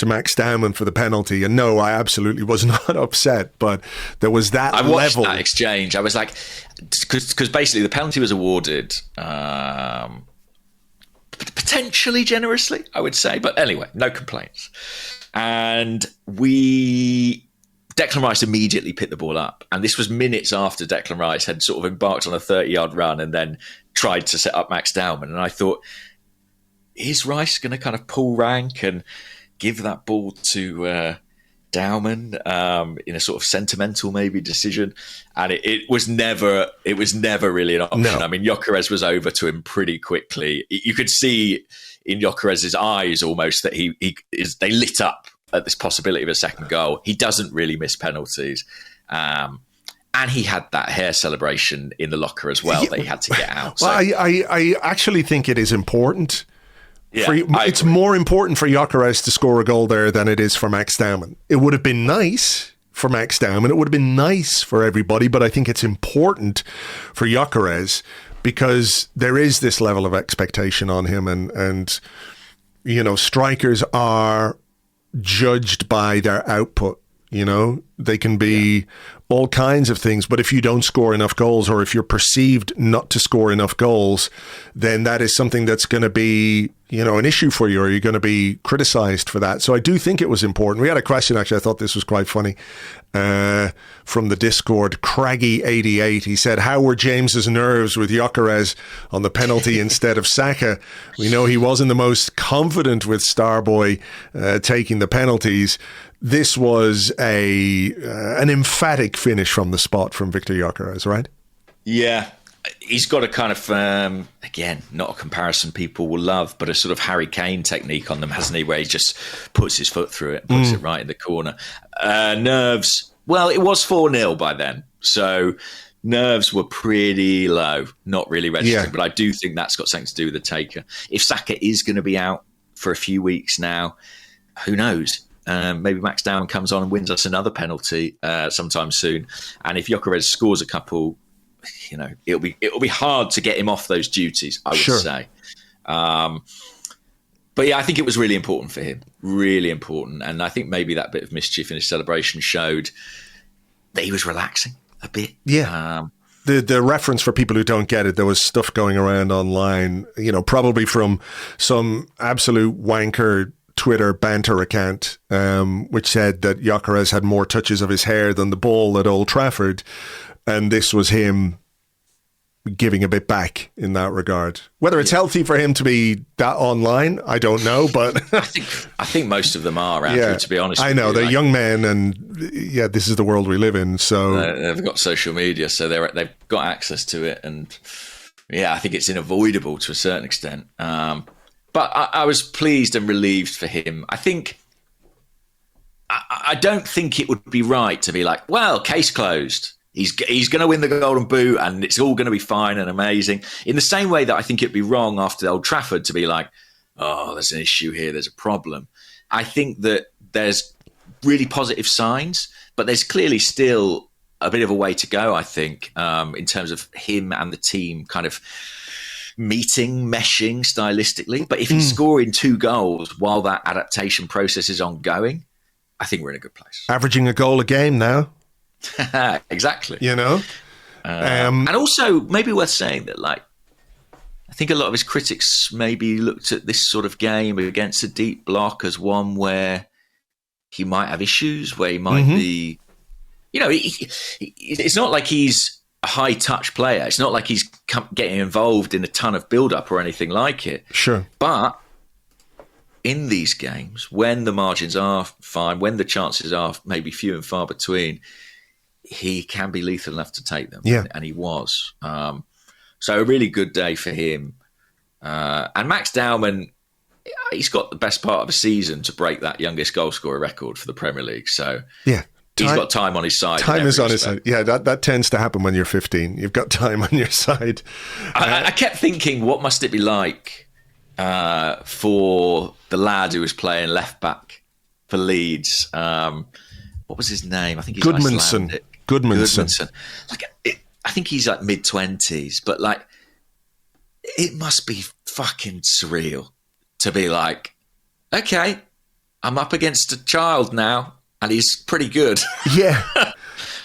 Max Dowman for the penalty. And no, I absolutely was not upset, but there was that level. I watched that exchange. I was like, because basically the penalty was awarded potentially generously, I would say. But anyway, no complaints. And Declan Rice immediately picked the ball up. And this was minutes after Declan Rice had sort of embarked on a 30-yard run and then tried to set up Max Dowman. And I thought, is Rice going to kind of pull rank and give that ball to Dowman in a sort of sentimental maybe decision? And it was never really an option. No. I mean, Gyokeres was over to him pretty quickly. You could see in Gyokeres' eyes almost that they lit up at this possibility of a second goal. He doesn't really miss penalties. And he had that hair celebration in the locker as well that he had to get out. Well, I actually think it is important. Yeah, It's more important for Gyokeres to score a goal there than it is for Max Dowman. It would have been nice for Max Dowman. It would have been nice for everybody, but I think it's important for Gyokeres because there is this level of expectation on him, and you know, strikers are judged by their output. You know, they can be all kinds of things, but if you don't score enough goals, or if you're perceived not to score enough goals, then that is something that's going to be, you know, an issue for you, or you're going to be criticized for that. So I do think it was important. We had a question, actually, I thought this was quite funny, from the Discord, Craggy88. He said, how were James's nerves with Gyokeres on the penalty instead of Saka? We know he wasn't the most confident with Starboy taking the penalties. This was an emphatic finish from the spot from Viktor Gyokeres, right? Yeah. He's got a kind of, again, not a comparison people will love, but a sort of Harry Kane technique on them, hasn't he? Where he just puts his foot through it and puts it right in the corner. Nerves, well, it was 4-0 by then. So nerves were pretty low, not really registered. Yeah. But I do think that's got something to do with the taker. If Saka is going to be out for a few weeks now, who knows? Maybe Max Dowman comes on and wins us another penalty sometime soon. And if Gyokeres scores a couple, you know, it'll be hard to get him off those duties, I would say. But yeah, I think it was really important for him, really important. And I think maybe that bit of mischief in his celebration showed that he was relaxing a bit. Yeah. The reference, for people who don't get it, there was stuff going around online, you know, probably from some absolute wanker Twitter banter account, which said that Gyokeres had more touches of his hair than the ball at Old Trafford. And this was him giving a bit back in that regard. Whether it's healthy for him to be that online, I don't know, but I think most of them are, Andrew, to be honest. I know, they're young men, and yeah, this is the world we live in. So they've got social media, so they've got access to it, and yeah, I think it's unavoidable to a certain extent. But I was pleased and relieved for him. I think I don't think it would be right to be like, well, case closed. He's going to win the Golden Boot and it's all going to be fine and amazing. In the same way that I think it'd be wrong after Old Trafford to be like, oh, there's an issue here, there's a problem. I think that there's really positive signs, but there's clearly still a bit of a way to go, I think, in terms of him and the team kind of meshing stylistically. But if he's scoring 2 goals while that adaptation process is ongoing, I think we're in a good place. Averaging a goal a game now. Exactly. You know? And also, maybe worth saying that, like, I think a lot of his critics maybe looked at this sort of game against a deep block as one where he might have issues, where he might be, you know, it's not like he's a high touch player. It's not like he's getting involved in a ton of build up or anything like it. Sure. But in these games, when the margins are fine, when the chances are maybe few and far between, he can be lethal enough to take them. Yeah. And he was. So a really good day for him. And Max Dowman, he's got the best part of a season to break that youngest goal scorer record for the Premier League. So yeah, he's got time on his side. Time is on his side. Yeah, that tends to happen when you're 15. You've got time on your side. I kept thinking, what must it be like for the lad who was playing left back for Leeds. What was his name? I think he's Goodmanson. Icelandic. Goodmanson. I think he's like mid-20s, but like it must be fucking surreal to be like, okay, I'm up against a child now, and he's pretty good. Yeah.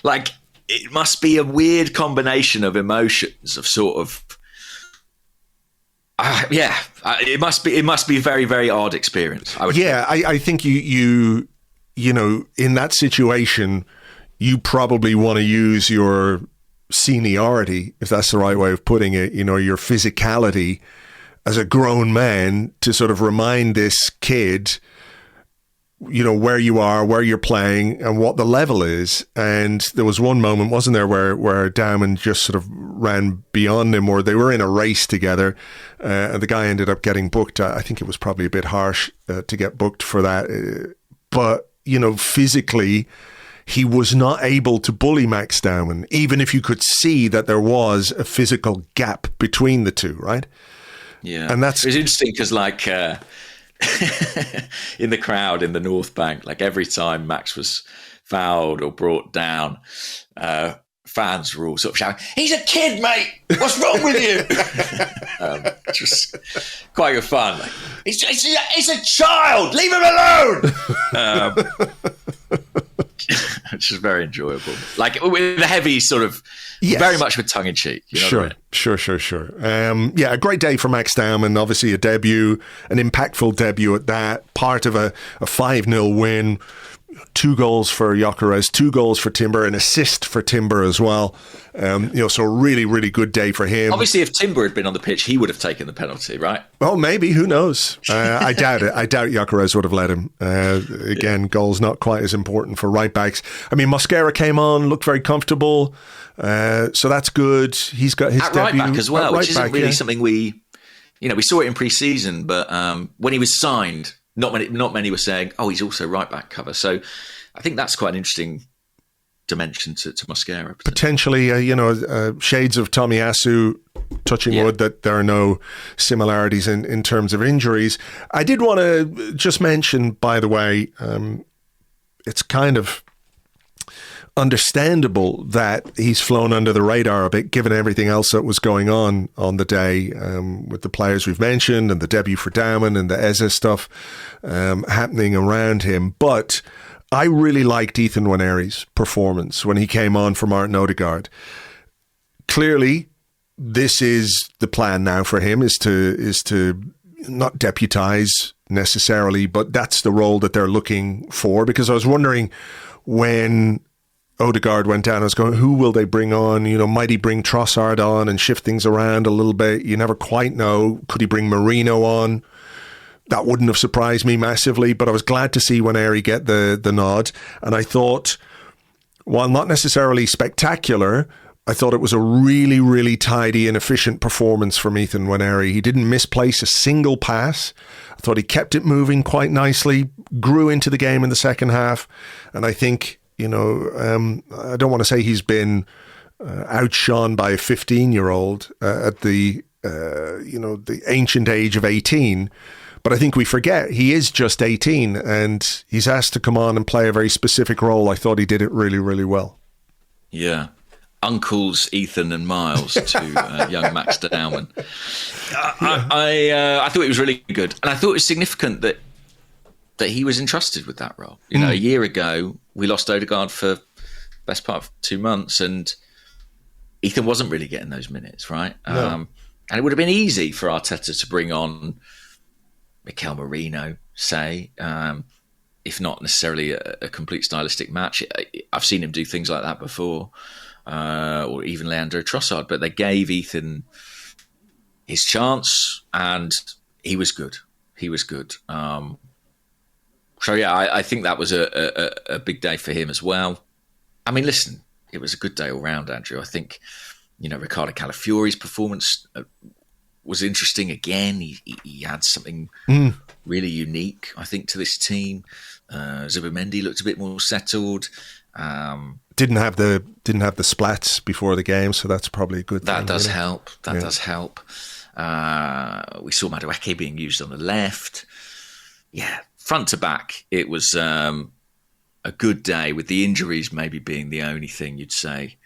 Like, it must be a weird combination of emotions of sort of, it must be a very, very odd experience. I think you know, in that situation, you probably want to use your seniority, if that's the right way of putting it, you know, your physicality as a grown man to sort of remind this kid, you know, where you are, where you're playing, and what the level is. And there was one moment, wasn't there, where Dowman just sort of ran beyond him, or they were in a race together, and the guy ended up getting booked. I think it was probably a bit harsh to get booked for that. But, you know, physically, he was not able to bully Max Dowman, even if you could see that there was a physical gap between the two, right? Yeah. And that's... It was interesting because, like... in the crowd in the North Bank, like every time Max was fouled or brought down, fans were all sort of shouting, "He's a kid, mate! What's wrong with you?" Just quite good fun. Like, he's a child! Leave him alone! Which is very enjoyable. Like with a heavy sort of, very much with tongue in cheek. You know what I mean? Sure. A great day for Max Dowman. Obviously a debut, an impactful debut at that. Part of a 5-0 win. 2 goals for Gyokeres, 2 goals for Timber, an assist for Timber as well. You know, so a really, really good day for him. Obviously, if Timber had been on the pitch, he would have taken the penalty, right? Well, maybe. Who knows? I doubt it. I doubt Gyokeres would have let him. Again, goals not quite as important for right backs. I mean, Mosquera came on, looked very comfortable. So that's good. He's got his debut right back as well, which isn't really yeah. something we saw it in pre-season, but when he was signed, not many were saying, "Oh, he's also right back cover." So I think that's quite an interesting dimension to Mosquera. Potentially, shades of Tomiyasu, touching wood that there are no similarities in terms of injuries. I did want to just mention, by the way, it's kind of understandable that he's flown under the radar a bit, given everything else that was going on the day, with the players we've mentioned and the debut for Dowman and the Eze stuff happening around him. But I really liked Ethan Nwaneri's performance when he came on for Martin Odegaard. Clearly, this is the plan now for him, is to not deputise necessarily, but that's the role that they're looking for. Because I was wondering when Odegaard went down, I was going, who will they bring on? You know, might he bring Trossard on and shift things around a little bit? You never quite know. Could he bring Marino on? That wouldn't have surprised me massively, but I was glad to see Nwaneri get the nod. And I thought, while not necessarily spectacular, I thought it was a really, really tidy and efficient performance from Ethan Nwaneri. He didn't misplace a single pass. I thought he kept it moving quite nicely, grew into the game in the second half. And I think, I don't want to say he's been outshone by a 15-year-old at the ancient age of 18. But I think we forget he is just 18 and he's asked to come on and play a very specific role. I thought he did it really, really well. Yeah. Uncles Ethan and Miles to young Max Dowman. I thought it was really good. And I thought it was significant that he was entrusted with that role. You know, a year ago, we lost Odegaard for the best part of 2 months and Ethan wasn't really getting those minutes, right? No. And it would have been easy for Arteta to bring on Mikel Marino, say, if not necessarily a complete stylistic match. I've seen him do things like that before, or even Leandro Trossard, but they gave Ethan his chance and he was good. I think that was a big day for him as well. I mean, listen, it was a good day all round, Andrew. I think, Ricardo Calafiori's performance was interesting again. He had something really unique, I think, to this team. Zubimendi looked a bit more settled. Didn't have the splats before the game, so that's probably a good thing. That does help. Does help. We saw Madueke being used on the left. Yeah, front to back, it was a good day, with the injuries maybe being the only thing you'd say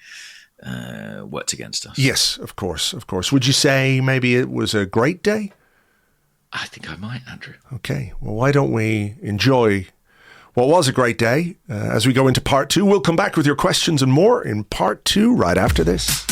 worked against us. Yes, of course. Would you say maybe it was a great day? I think I might, Andrew. Okay, well, why don't we enjoy what was a great day as we go into part 2? We'll come back with your questions and more in part 2 right after this.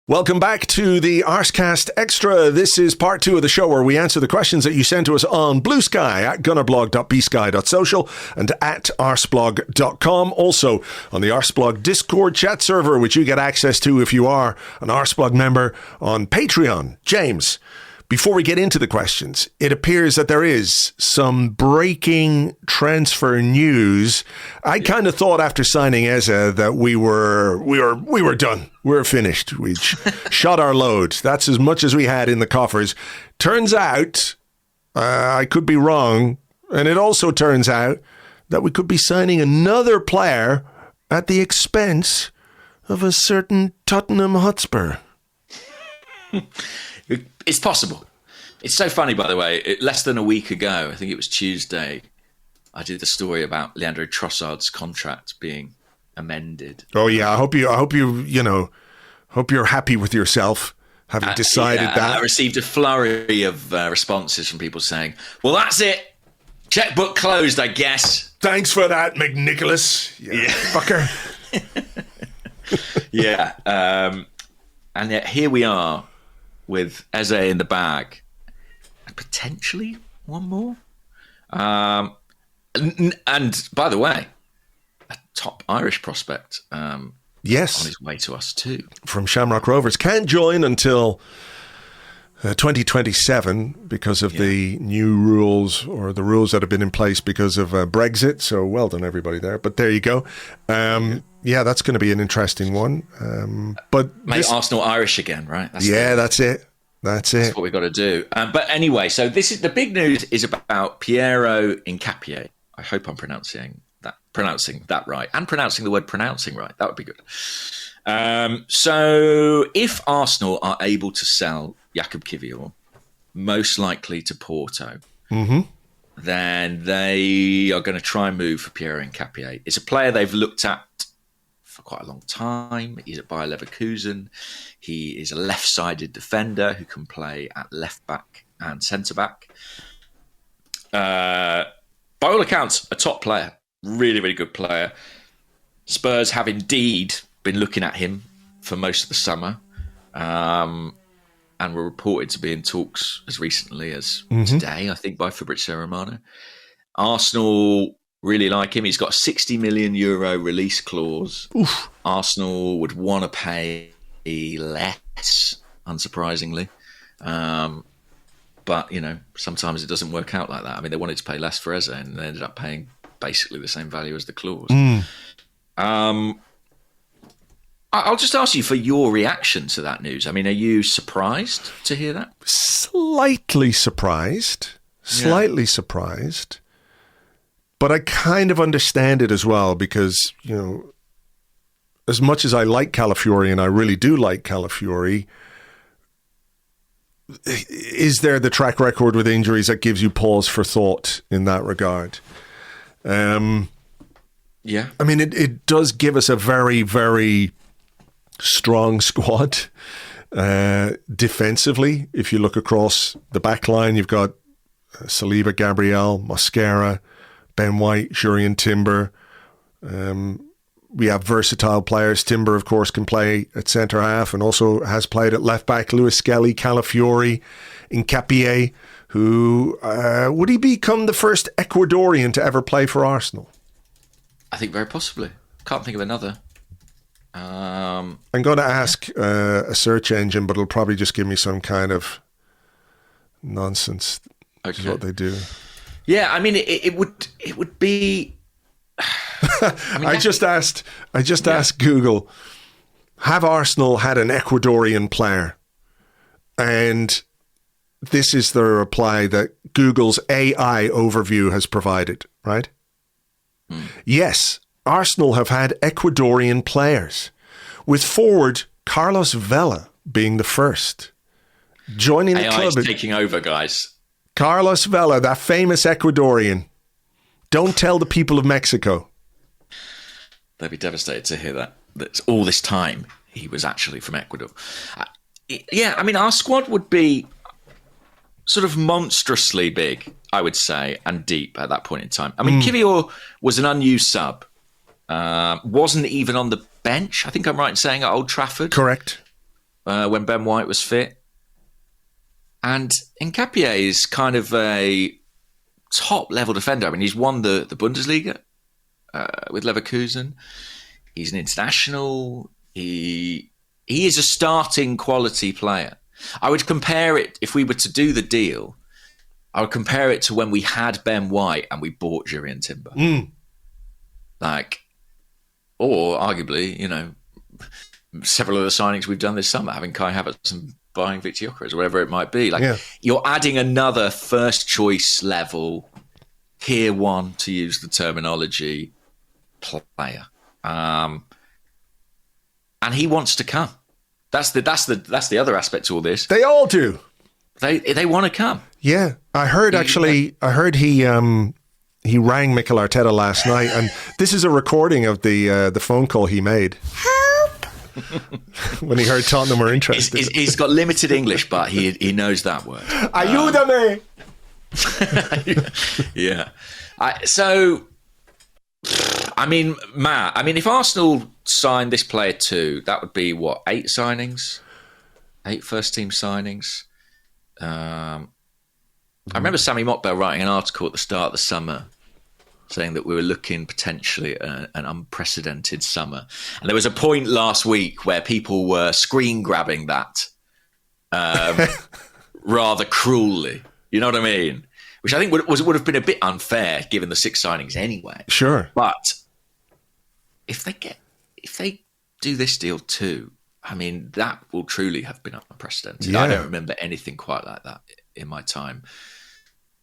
Welcome back to the Arsecast Extra. This is part 2 of the show where we answer the questions that you send to us on Blue Sky at gunnerblog.bsky.social and at arseblog.com. Also on the Arseblog Discord chat server, which you get access to if you are an Arseblog member on Patreon. James, before we get into the questions, it appears that there is some breaking transfer news. I kind of thought after signing Eze that we were done. We're finished. We shot our load. That's as much as we had in the coffers. Turns out, I could be wrong, and it also turns out that we could be signing another player at the expense of a certain Tottenham Hotspur. It's possible. It's so funny, by the way. Less than a week ago, I think it was Tuesday, I did the story about Leandro Trossard's contract being amended. Oh yeah, I hope you're happy with yourself having decided that. I received a flurry of responses from people saying, "Well, that's it. Checkbook closed, I guess." Thanks for that, McNicholas. Yeah. Fucker. Yeah. And yet here we are with Eze in the bag, and potentially one more. And by the way, a top Irish prospect. Yes. On his way to us too. From Shamrock Rovers. Can't join until 2027 because of the new rules, or the rules that have been in place because of Brexit. So well done, everybody there. But there you go. Yeah, that's going to be an interesting one. But make Arsenal Irish again, right? That's it. That's what we've got to do. But anyway, so the big news is about Piero Hincapié. I hope I'm pronouncing that right, and pronouncing the word pronouncing right. That would be good. So if Arsenal are able to sell Jakub Kiwior, most likely to Porto, then they are going to try and move for Piero Hincapié. It's a player they've looked at for quite a long time. He's at Bayer Leverkusen. He is a left-sided defender who can play at left-back and centre-back. By all accounts, a top player. Really, really good player. Spurs have indeed been looking at him for most of the summer, and were reported to be in talks as recently as today, I think, by Fabrizio Romano. Arsenal really like him. He's got a €60 million release clause. Oof. Arsenal would want to pay less, unsurprisingly. But, sometimes it doesn't work out like that. I mean, they wanted to pay less for Eze, and they ended up paying basically the same value as the clause. I'll just ask you for your reaction to that news. I mean, are you surprised to hear that? Slightly surprised. But I kind of understand it as well because, as much as I like Calafiori, and I really do like Calafiori, is there the track record with injuries that gives you pause for thought in that regard? Yeah. I mean, it does give us a very, very strong squad defensively. If you look across the back line, you've got Saliba, Gabriel, Mosquera, Ben White, Jurrien Timber. We have versatile players. Timber, of course, can play at centre half and also has played at left back. Lewis Skelly, Calafiori, Hincapié, who would he become the first Ecuadorian to ever play for Arsenal? I think very possibly. Can't think of another. I'm going to ask a search engine, but it'll probably just give me some kind of nonsense. Which is what they do. Yeah, I mean, it would be. I just asked Google, have Arsenal had an Ecuadorian player? And this is the reply that Google's AI overview has provided, right? Yes, Arsenal have had Ecuadorian players, with forward Carlos Vela being the first. Joining the AI club. is taking over, guys. Carlos Vela, that famous Ecuadorian. Don't tell the people of Mexico. They'd be devastated to hear that all this time he was actually from Ecuador. Yeah, I mean, our squad would be sort of monstrously big, I would say, and deep at that point in time. I mean, Kivior was an unused sub. Wasn't even on the bench, I think I'm right in saying, at Old Trafford. Correct. When Ben White was fit. And Nkapie is kind of a top-level defender. I mean, he's won the Bundesliga with Leverkusen. He's an international. He is a starting quality player. I would compare it, if we were to do the deal, I would compare it to when we had Ben White and we bought Jurrien Timber. Or arguably, several of the signings we've done this summer, having Kai Havertz and buying Viktor Gyokeres or whatever it might be. You're adding another first choice level, tier one, to use the terminology, player. And he wants to come. That's the other aspect to all this. They all do. They want to come. Yeah, I heard he rang Mikel Arteta last night, and this is a recording of the phone call he made. Help! When he heard Tottenham were interested. He's got limited English, but he knows that word. Ayúdame! Yeah. Matt, if Arsenal signed this player too, that would be what, 8 signings? 8 first-team signings? I remember Sammy Mockbell writing an article at the start of the summer saying that we were looking potentially at an unprecedented summer. And there was a point last week where people were screen grabbing that rather cruelly. You know what I mean? Which I think would have been a bit unfair given the 6 signings anyway. Sure. But if they do this deal too, I mean, that will truly have been unprecedented. Yeah. I don't remember anything quite like that in my time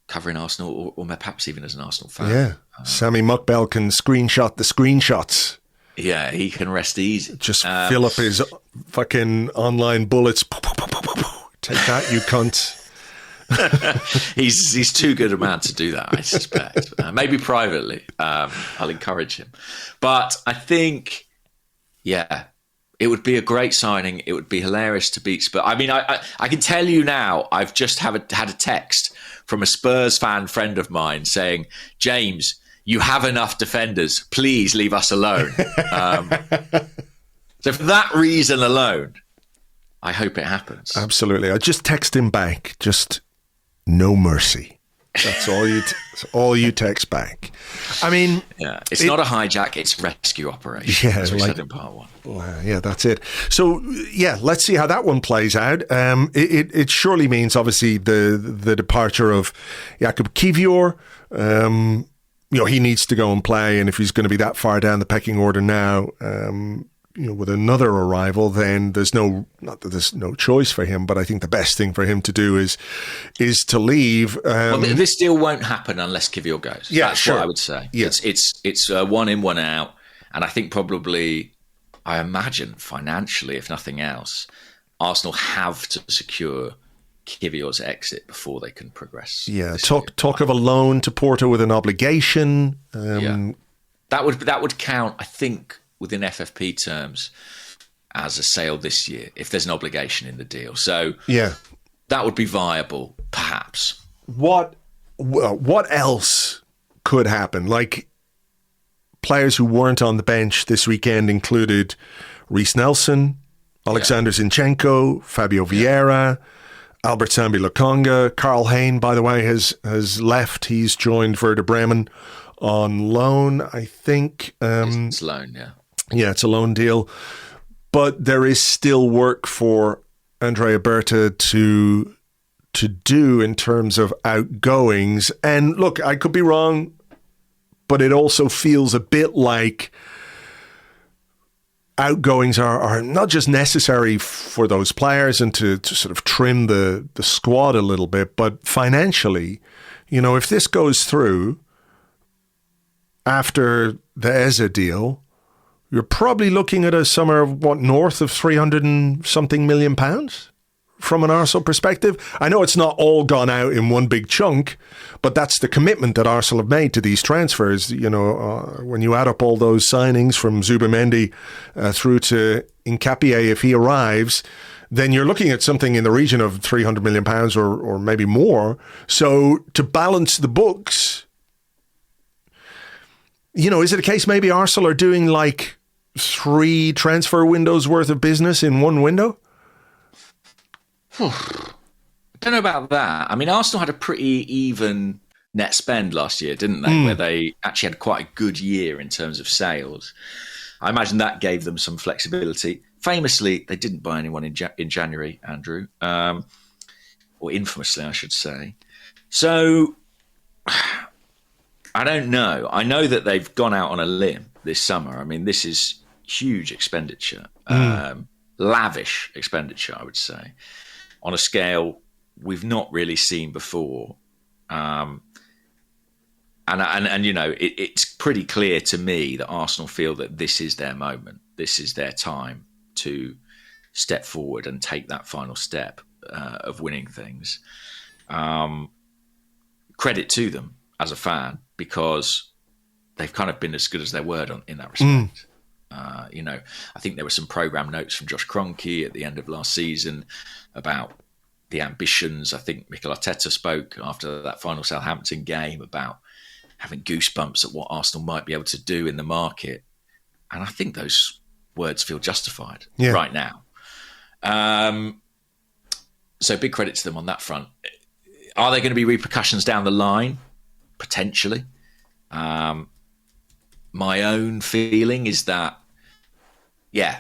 covering Arsenal, or perhaps even as an Arsenal fan. Yeah. Sammy Muckbell can screenshot the screenshots. Yeah, he can rest easy. Just fill up his fucking online bullets. Take that, you cunt. He's too good a man to do that, I suspect. Maybe privately. I'll encourage him. But I think, yeah, it would be a great signing. It would be hilarious to beat Spurs. I mean, I can tell you now, I've just had a text from a Spurs fan friend of mine saying, James, you have enough defenders. Please leave us alone. So for that reason alone, I hope it happens. Absolutely. I just text him back. Just no mercy. That's all you text back. I mean, yeah, it's not a hijack; it's rescue operation. Yeah, as we said in part 1. Yeah, that's it. So, yeah, let's see how that one plays out. It surely means, obviously, the departure of Jakub Kivior. He needs to go and play, and if he's going to be that far down the pecking order now, with another arrival, then there's not that there's no choice for him, but I think the best thing for him to do is to leave. This deal won't happen unless Kivior goes. Yeah, that's sure. what I would say. Yeah. It's one in, one out, and I think probably, I imagine financially, if nothing else, Arsenal have to secure Kivior's exit before they can progress. Yeah, talk of a loan to Porto with an obligation. That would count, I think, within FFP terms, as a sale this year, if there's an obligation in the deal. So yeah, that would be viable, perhaps. What else could happen? Like, players who weren't on the bench this weekend included Reece Nelson, Alexander Zinchenko, Fabio Vieira, Albert Sambi Lokonga. Karl Hayne, by the way, has left. He's joined Werder Bremen on loan, I think. It's loan, yeah. Yeah, it's a loan deal. But there is still work for Andrea Berta to do in terms of outgoings. And look, I could be wrong, but it also feels a bit like outgoings are not just necessary for those players and to sort of trim the squad a little bit, but financially, if this goes through after the Eze deal, you're probably looking at a summer of north of 300 and something million pounds from an Arsenal perspective. I know it's not all gone out in one big chunk, but that's the commitment that Arsenal have made to these transfers. When you add up all those signings from Zubimendi through to Nkapie, if he arrives, then you're looking at something in the region of 300 million pounds or maybe more. So to balance the books, is it a case maybe Arsenal are doing like 3 transfer windows worth of business in one window? I don't know about that. I mean, Arsenal had a pretty even net spend last year, didn't they? Where they actually had quite a good year in terms of sales. I imagine that gave them some flexibility. Famously, they didn't buy anyone in January, Andrew, or infamously, I should say. So, I don't know. I know that they've gone out on a limb this summer. I mean, this is huge expenditure, lavish expenditure, I would say, on a scale we've not really seen before. It's pretty clear to me that Arsenal feel that this is their moment. This is their time to step forward and take that final step of winning things. Credit to them as a fan, because they've kind of been as good as their word in that respect. I think there were some programme notes from Josh Kroenke at the end of last season about the ambitions. I think Mikel Arteta spoke after that final Southampton game about having goosebumps at what Arsenal might be able to do in the market. And I think those words feel justified right now. So big credit to them on that front. Are there going to be repercussions down the line? Potentially. My own feeling is that,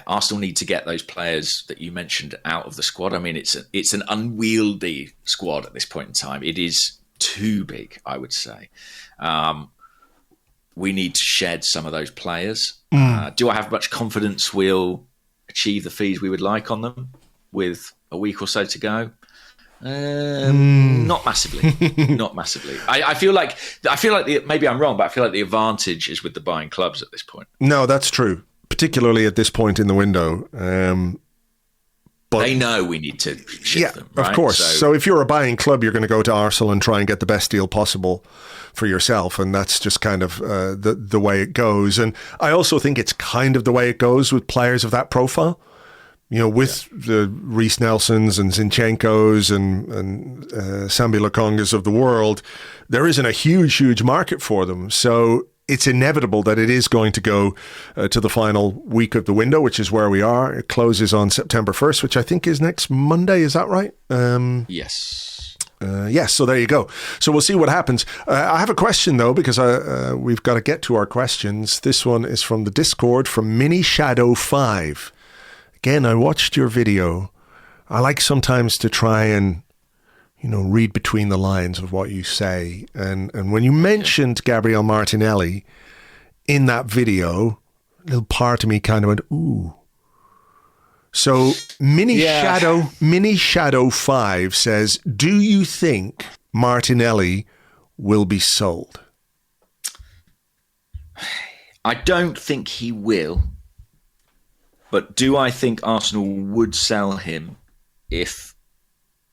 Arsenal need to get those players that you mentioned out of the squad. I mean, it's an unwieldy squad at this point in time. It is too big, I would say. We need to shed some of those players. Do I have much confidence we'll achieve the fees we would like on them with a week or so to go? Not massively. Not massively. I feel like maybe I'm wrong, but I feel like the advantage is with the buying clubs at this point. No, that's true, particularly at this point in the window. But they know we need to shift them, right? Of course. So if you're a buying club, you're going to go to Arsenal and try and get the best deal possible for yourself, and that's just kind of the way it goes. And I also think it's kind of the way it goes with players of that profile. With the Reece Nelsons and Zinchenko's and Sambi Lokongas of the world, there isn't a huge market for them. So it's inevitable that it is going to go to the final week of the window, which is where we are. It closes on September 1st, which I think is next Monday. Is that right? Yes. Yes, so there you go. So we'll see what happens. I have a question, though, because we've got to get to our questions. This one is from the Discord, from Mini Shadow 5. Again, I watched your video. I like sometimes to try and, read between the lines of what you say. And when you mentioned Gabriel Martinelli in that video, a little part of me kind of went, ooh. So Mini Shadow 5 says, do you think Martinelli will be sold? I don't think he will. But do I think Arsenal would sell him if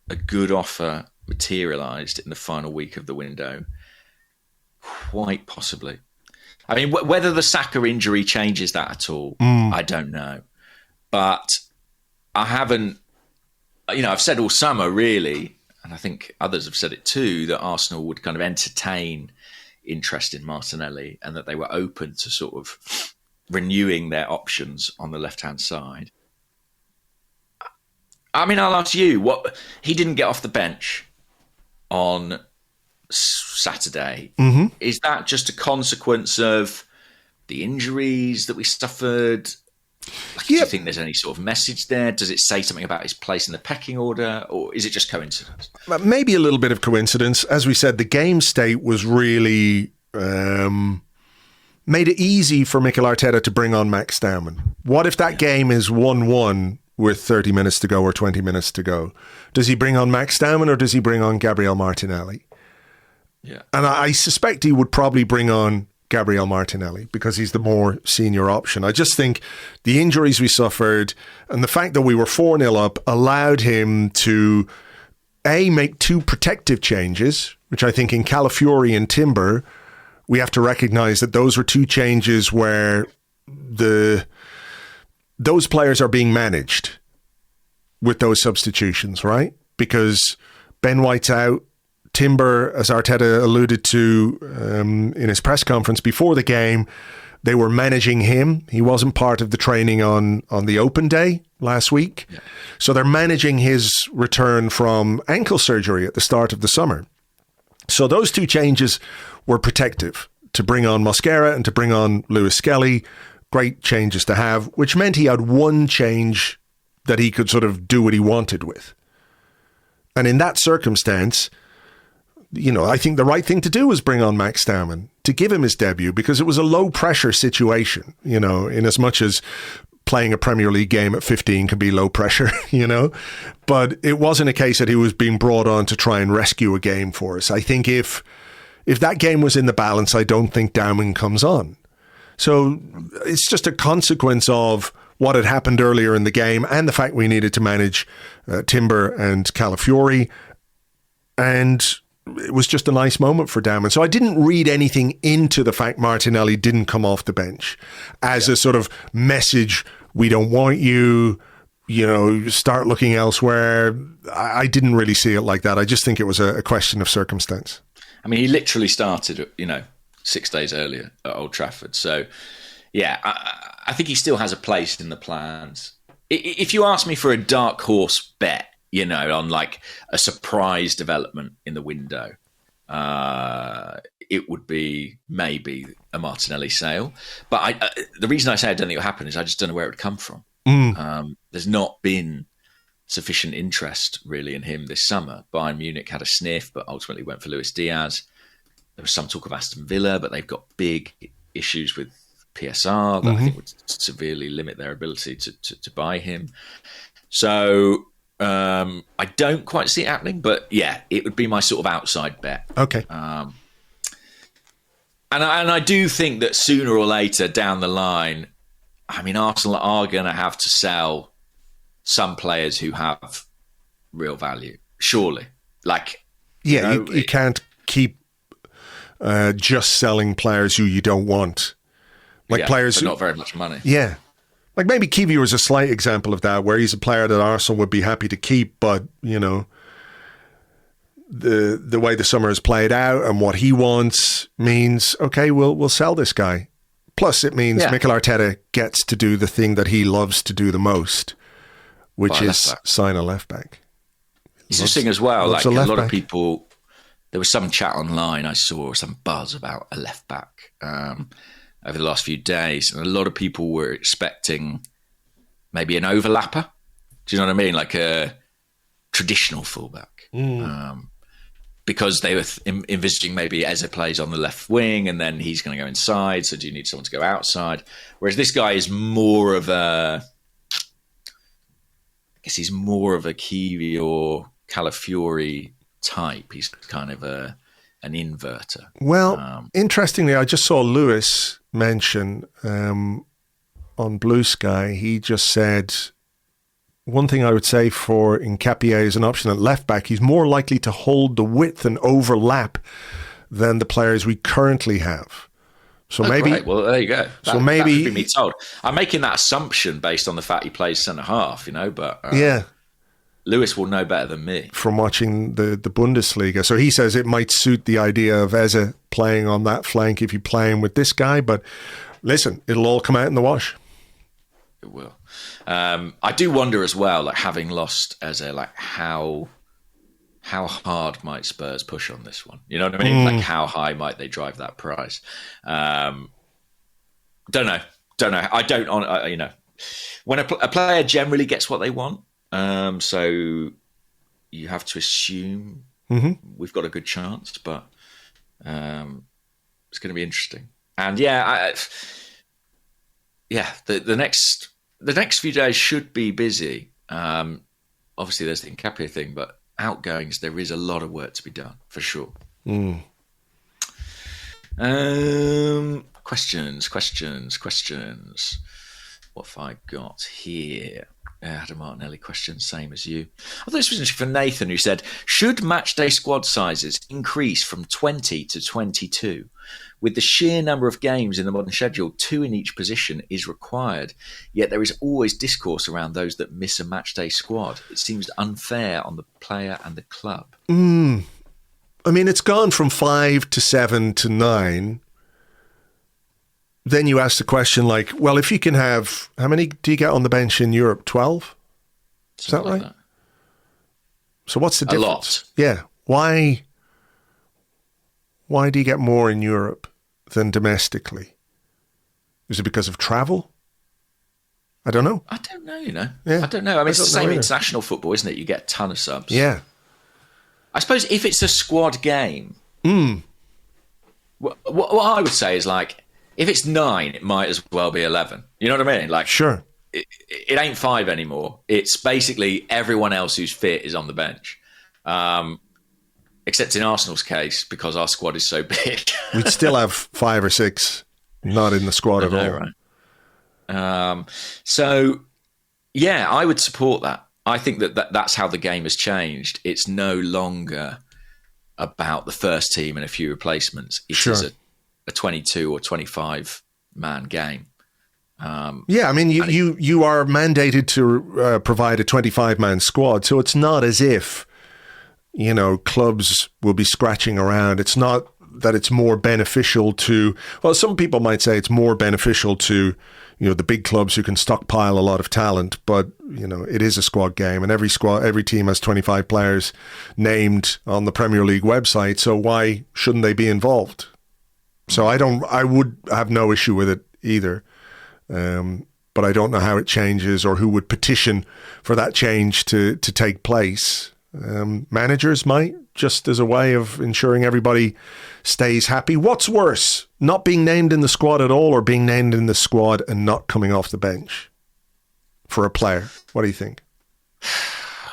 a good offer materialised in the final week of the window? Quite possibly. I mean, whether the Saka injury changes that at all, I don't know. But I haven't, I've said all summer, really, and I think others have said it too, that Arsenal would kind of entertain interest in Martinelli and that they were open to sort of renewing their options on the left-hand side. I mean, I'll ask you, he didn't get off the bench on Saturday. Is that just a consequence of the injuries that we suffered? Do you think there's any sort of message there? Does it say something about his place in the pecking order, or is it just coincidence? Maybe a little bit of coincidence. As we said, the game state was really made it easy for Mikel Arteta to bring on Max Dowman. What if that game is 1-1 with 30 minutes to go or 20 minutes to go? Does he bring on Max Dowman or does he bring on Gabriel Martinelli? Yeah. And I suspect he would probably bring on Gabriel Martinelli because he's the more senior option. I just think the injuries we suffered and the fact that we were 4-0 up allowed him to, make two protective changes, which I think in Calafiori and Timber, we have to recognise that those were two changes where those players are being managed with those substitutions, right? Because Ben White's out. Timber, as Arteta alluded to in his press conference before the game, they were managing him. He wasn't part of the training on the open day last week. Yeah. So they're managing his return from ankle surgery at the start of the summer. So those two changes were protective, to bring on Mosquera and to bring on Lewis Skelly. Great changes to have, which meant he had one change that he could sort of do what he wanted with. And in that circumstance, I think the right thing to do was bring on Max Dowman to give him his debut, because it was a low pressure situation, in as much as playing a Premier League game at 15 can be low pressure, but it wasn't a case that he was being brought on to try and rescue a game for us. I think if that game was in the balance, I don't think Dowman comes on. So it's just a consequence of what had happened earlier in the game and the fact we needed to manage Timber and Calafiori. And it was just a nice moment for Dowman. So I didn't read anything into the fact Martinelli didn't come off the bench as a sort of message, we don't want you, start looking elsewhere. I didn't really see it like that. I just think it was a question of circumstance. I mean, he literally started, 6 days earlier at Old Trafford. So, yeah, I think he still has a place in the plans. If you ask me for a dark horse bet, on like a surprise development in the window, it would be maybe a Martinelli sale. But the reason I say I don't think it will happen is I just don't know where it would come from. There's not been sufficient interest really in him this summer. Bayern Munich had a sniff, but ultimately went for Luis Diaz. There was some talk of Aston Villa, but they've got big issues with PSR that I think would severely limit their ability to buy him. So I don't quite see it happening, but yeah, it would be my sort of outside bet. Okay. And I do think that sooner or later down the line, I mean, Arsenal are going to have to sell some players who have real value, surely. You can't keep just selling players who you don't want. Players for not very much money. Yeah. Like maybe Kiwior is a slight example of that, where he's a player that Arsenal would be happy to keep, but, the way the summer has played out and what he wants means, okay, we'll sell this guy. Plus, it means Mikel Arteta gets to do the thing that he loves to do the most, which is sign a left back. It's interesting as well. Like a lot of people, there was some chat online I saw, some buzz about a left back over the last few days, and a lot of people were expecting maybe an overlapper. Do you know what I mean? Like a traditional fullback. Because they were envisaging maybe Eze plays on the left wing and then he's going to go inside. So do you need someone to go outside? Whereas this guy is more of a, I guess he's more of a Kiwi or Calafiori type. He's kind of an inverter. Well, interestingly, I just saw Lewis mention on Blue Sky. He just said, one thing I would say for Nkapie as an option at left back, he's more likely to hold the width and overlap than the players we currently have. So maybe, great. Well, there you go. So maybe that would be me told. I'm making that assumption based on the fact he plays centre half, but Lewis will know better than me from watching the Bundesliga. So he says it might suit the idea of Eze playing on that flank if you play him with this guy. But listen, it'll all come out in the wash. It will. I do wonder as well, like having lost Eze, like how hard might Spurs push on this one? You know what I mean? Like how high might they drive that price? I Don't know. I don't. When a player generally gets what they want, so you have to assume we've got a good chance, but it's going to be interesting. And the next few days should be busy. Obviously, there's the Nketiah thing, but outgoings, there is a lot of work to be done for sure. Questions. What have I got here? Adam Martinelli question, same as you. I thought this was interesting for Nathan, who said, should matchday squad sizes increase from 20 to 22? With the sheer number of games in the modern schedule, 2 in each position is required. Yet there is always discourse around those that miss a matchday squad. It seems unfair on the player and the club. I mean, it's gone from 5 to 7 to 9. Then you ask the question like, well, if you can have, how many do you get on the bench in Europe? 12? Is that right? That. So what's the difference? A lot. Yeah. Why do you get more in Europe than domestically? Is it because of travel? I don't know. I don't know, Yeah. I don't know. I mean, it's the same in international football, isn't it? You get a ton of subs. Yeah. I suppose if it's a squad game, what I would say is like, if it's 9, it might as well be 11. You know what I mean? Like, sure. It ain't 5 anymore. It's basically everyone else who's fit is on the bench. Except in Arsenal's case, because our squad is so big. We'd still have 5 or 6 not in the squad at all. Right. I would support that. I think that's how the game has changed. It's no longer about the first team and a few replacements. It is a 22 or 25 man game. I mean, you are mandated to provide a 25 man squad, so it's not as if clubs will be scratching around. It's not that it's more beneficial to. Well, some people might say it's more beneficial to the big clubs who can stockpile a lot of talent, but it is a squad game, and every team has 25 players named on the Premier League website. So why shouldn't they be involved? So I would have no issue with it either. But I don't know how it changes or who would petition for that change to take place. Managers might, just as a way of ensuring everybody stays happy. What's worse, not being named in the squad at all or being named in the squad and not coming off the bench for a player? What do you think?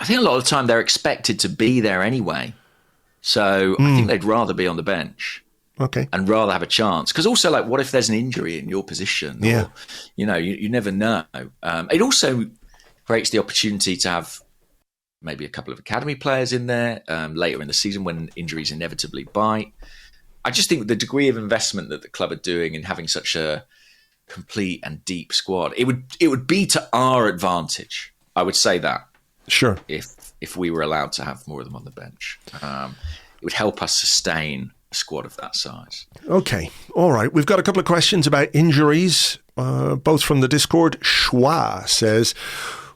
I think a lot of the time they're expected to be there anyway. So I think they'd rather be on the bench. Okay. And rather have a chance. Because also, like, what if there's an injury in your position? Yeah. Or, you never know. It also creates the opportunity to have maybe a couple of academy players in there later in the season when injuries inevitably bite. I just think the degree of investment that the club are doing in having such a complete and deep squad, it would be to our advantage. I would say that. Sure. If we were allowed to have more of them on the bench. It would help us sustain squad of that size. Okay. All right. We've got a couple of questions about injuries, both from the Discord. Schwa says,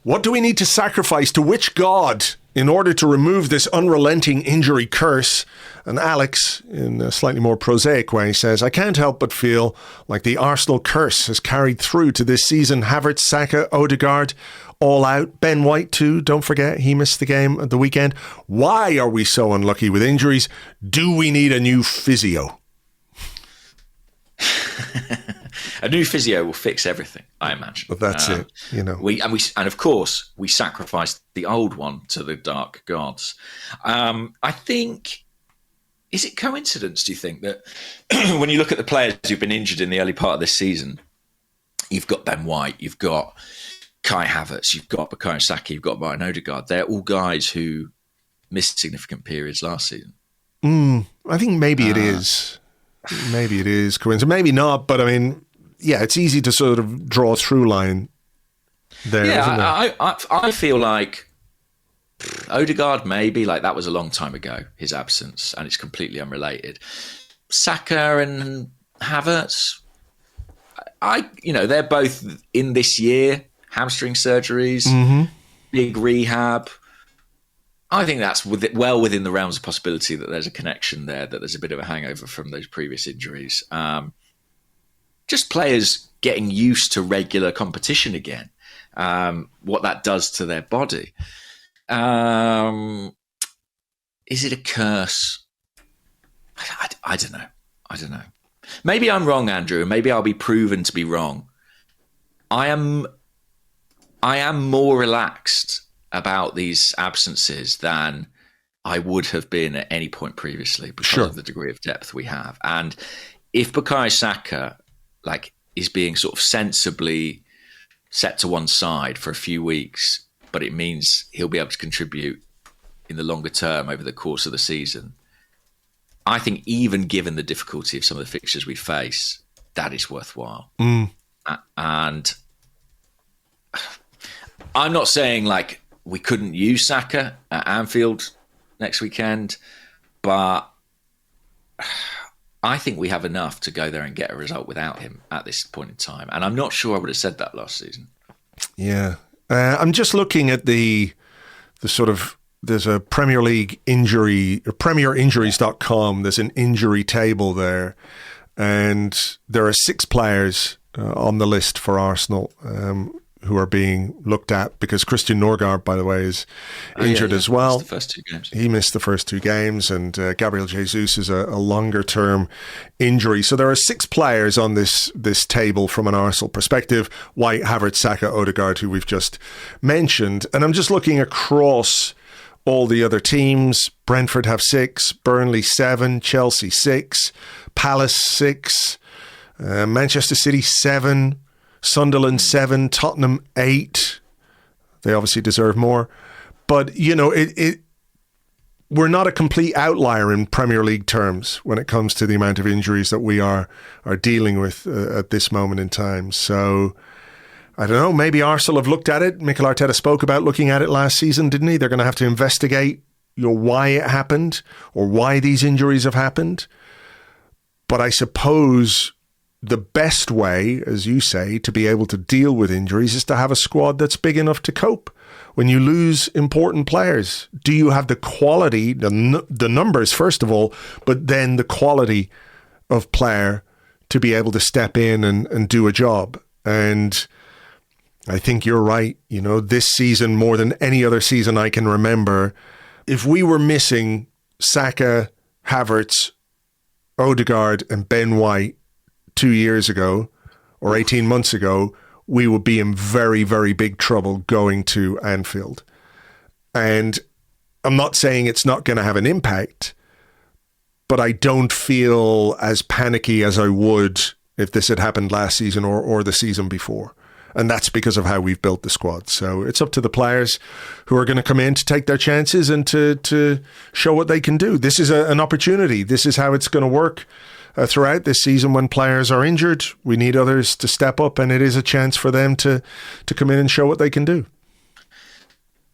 what do we need to sacrifice to which god in order to remove this unrelenting injury curse? And Alex, in a slightly more prosaic way, says, I can't help but feel like the Arsenal curse has carried through to this season. Havertz, Saka, Odegaard, all out. Ben White too, don't forget, he missed the game at the weekend. Why are we so unlucky with injuries? Do we need a new physio? A new physio will fix everything, I imagine. But that's it, And of course, we sacrificed the old one to the dark gods. I think, is it coincidence, do you think, that when you look at the players who've been injured in the early part of this season, you've got Ben White, you've got Kai Havertz, you've got Bukayo Saka, you've got Martin Odegaard. They're all guys who missed significant periods last season. I think maybe it is. Maybe it is coincidence. Maybe not, but I mean, yeah, it's easy to sort of draw a through line there, isn't it? I feel like Odegaard, maybe, like that was a long time ago, his absence, and it's completely unrelated. Saka and Havertz, they're both in this year, hamstring surgeries, big rehab. I think that's well within the realms of possibility that there's a connection there, that there's a bit of a hangover from those previous injuries. Just players getting used to regular competition again, what that does to their body. Is it a curse? I don't know. I don't know. Maybe I'm wrong, Andrew. Maybe I'll be proven to be wrong. I am more relaxed about these absences than I would have been at any point previously because of the degree of depth we have. And if Bukayo Saka is being sort of sensibly set to one side for a few weeks, but it means he'll be able to contribute in the longer term over the course of the season, I think even given the difficulty of some of the fixtures we face, that is worthwhile. And I'm not saying we couldn't use Saka at Anfield next weekend, but I think we have enough to go there and get a result without him at this point in time. And I'm not sure I would have said that last season. Yeah. I'm just looking at the sort of, there's a Premier League injury, or premierinjuries.com. There's an injury table there. And there are 6 players on the list for Arsenal who are being looked at, because Christian Norgard, by the way, is injured as well. He missed the first 2 games. He missed the first 2 games, and Gabriel Jesus is a longer-term injury. So there are 6 players on this table from an Arsenal perspective: White, Havertz, Saka, Odegaard, who we've just mentioned. And I'm just looking across all the other teams. Brentford have 6, Burnley 7, Chelsea 6, Palace 6, Manchester City 7, Sunderland 7, Tottenham 8. They obviously deserve more. But, we're not a complete outlier in Premier League terms when it comes to the amount of injuries that we are dealing with at this moment in time. So, I don't know, maybe Arsenal have looked at it. Mikel Arteta spoke about looking at it last season, didn't he? They're going to have to investigate why it happened or why these injuries have happened. But I suppose the best way, as you say, to be able to deal with injuries is to have a squad that's big enough to cope. When you lose important players, do you have the quality, the numbers first of all, but then the quality of player to be able to step in and do a job? And I think you're right. This season, more than any other season I can remember, if we were missing Saka, Havertz, Odegaard and Ben White 2 years ago or 18 months ago, we would be in very, very big trouble going to Anfield. And I'm not saying it's not going to have an impact, but I don't feel as panicky as I would if this had happened last season or the season before. And that's because of how we've built the squad. So it's up to the players who are going to come in to take their chances and to show what they can do. This is an opportunity. This is how it's going to work throughout this season. When players are injured, we need others to step up, and it is a chance for them to come in and show what they can do.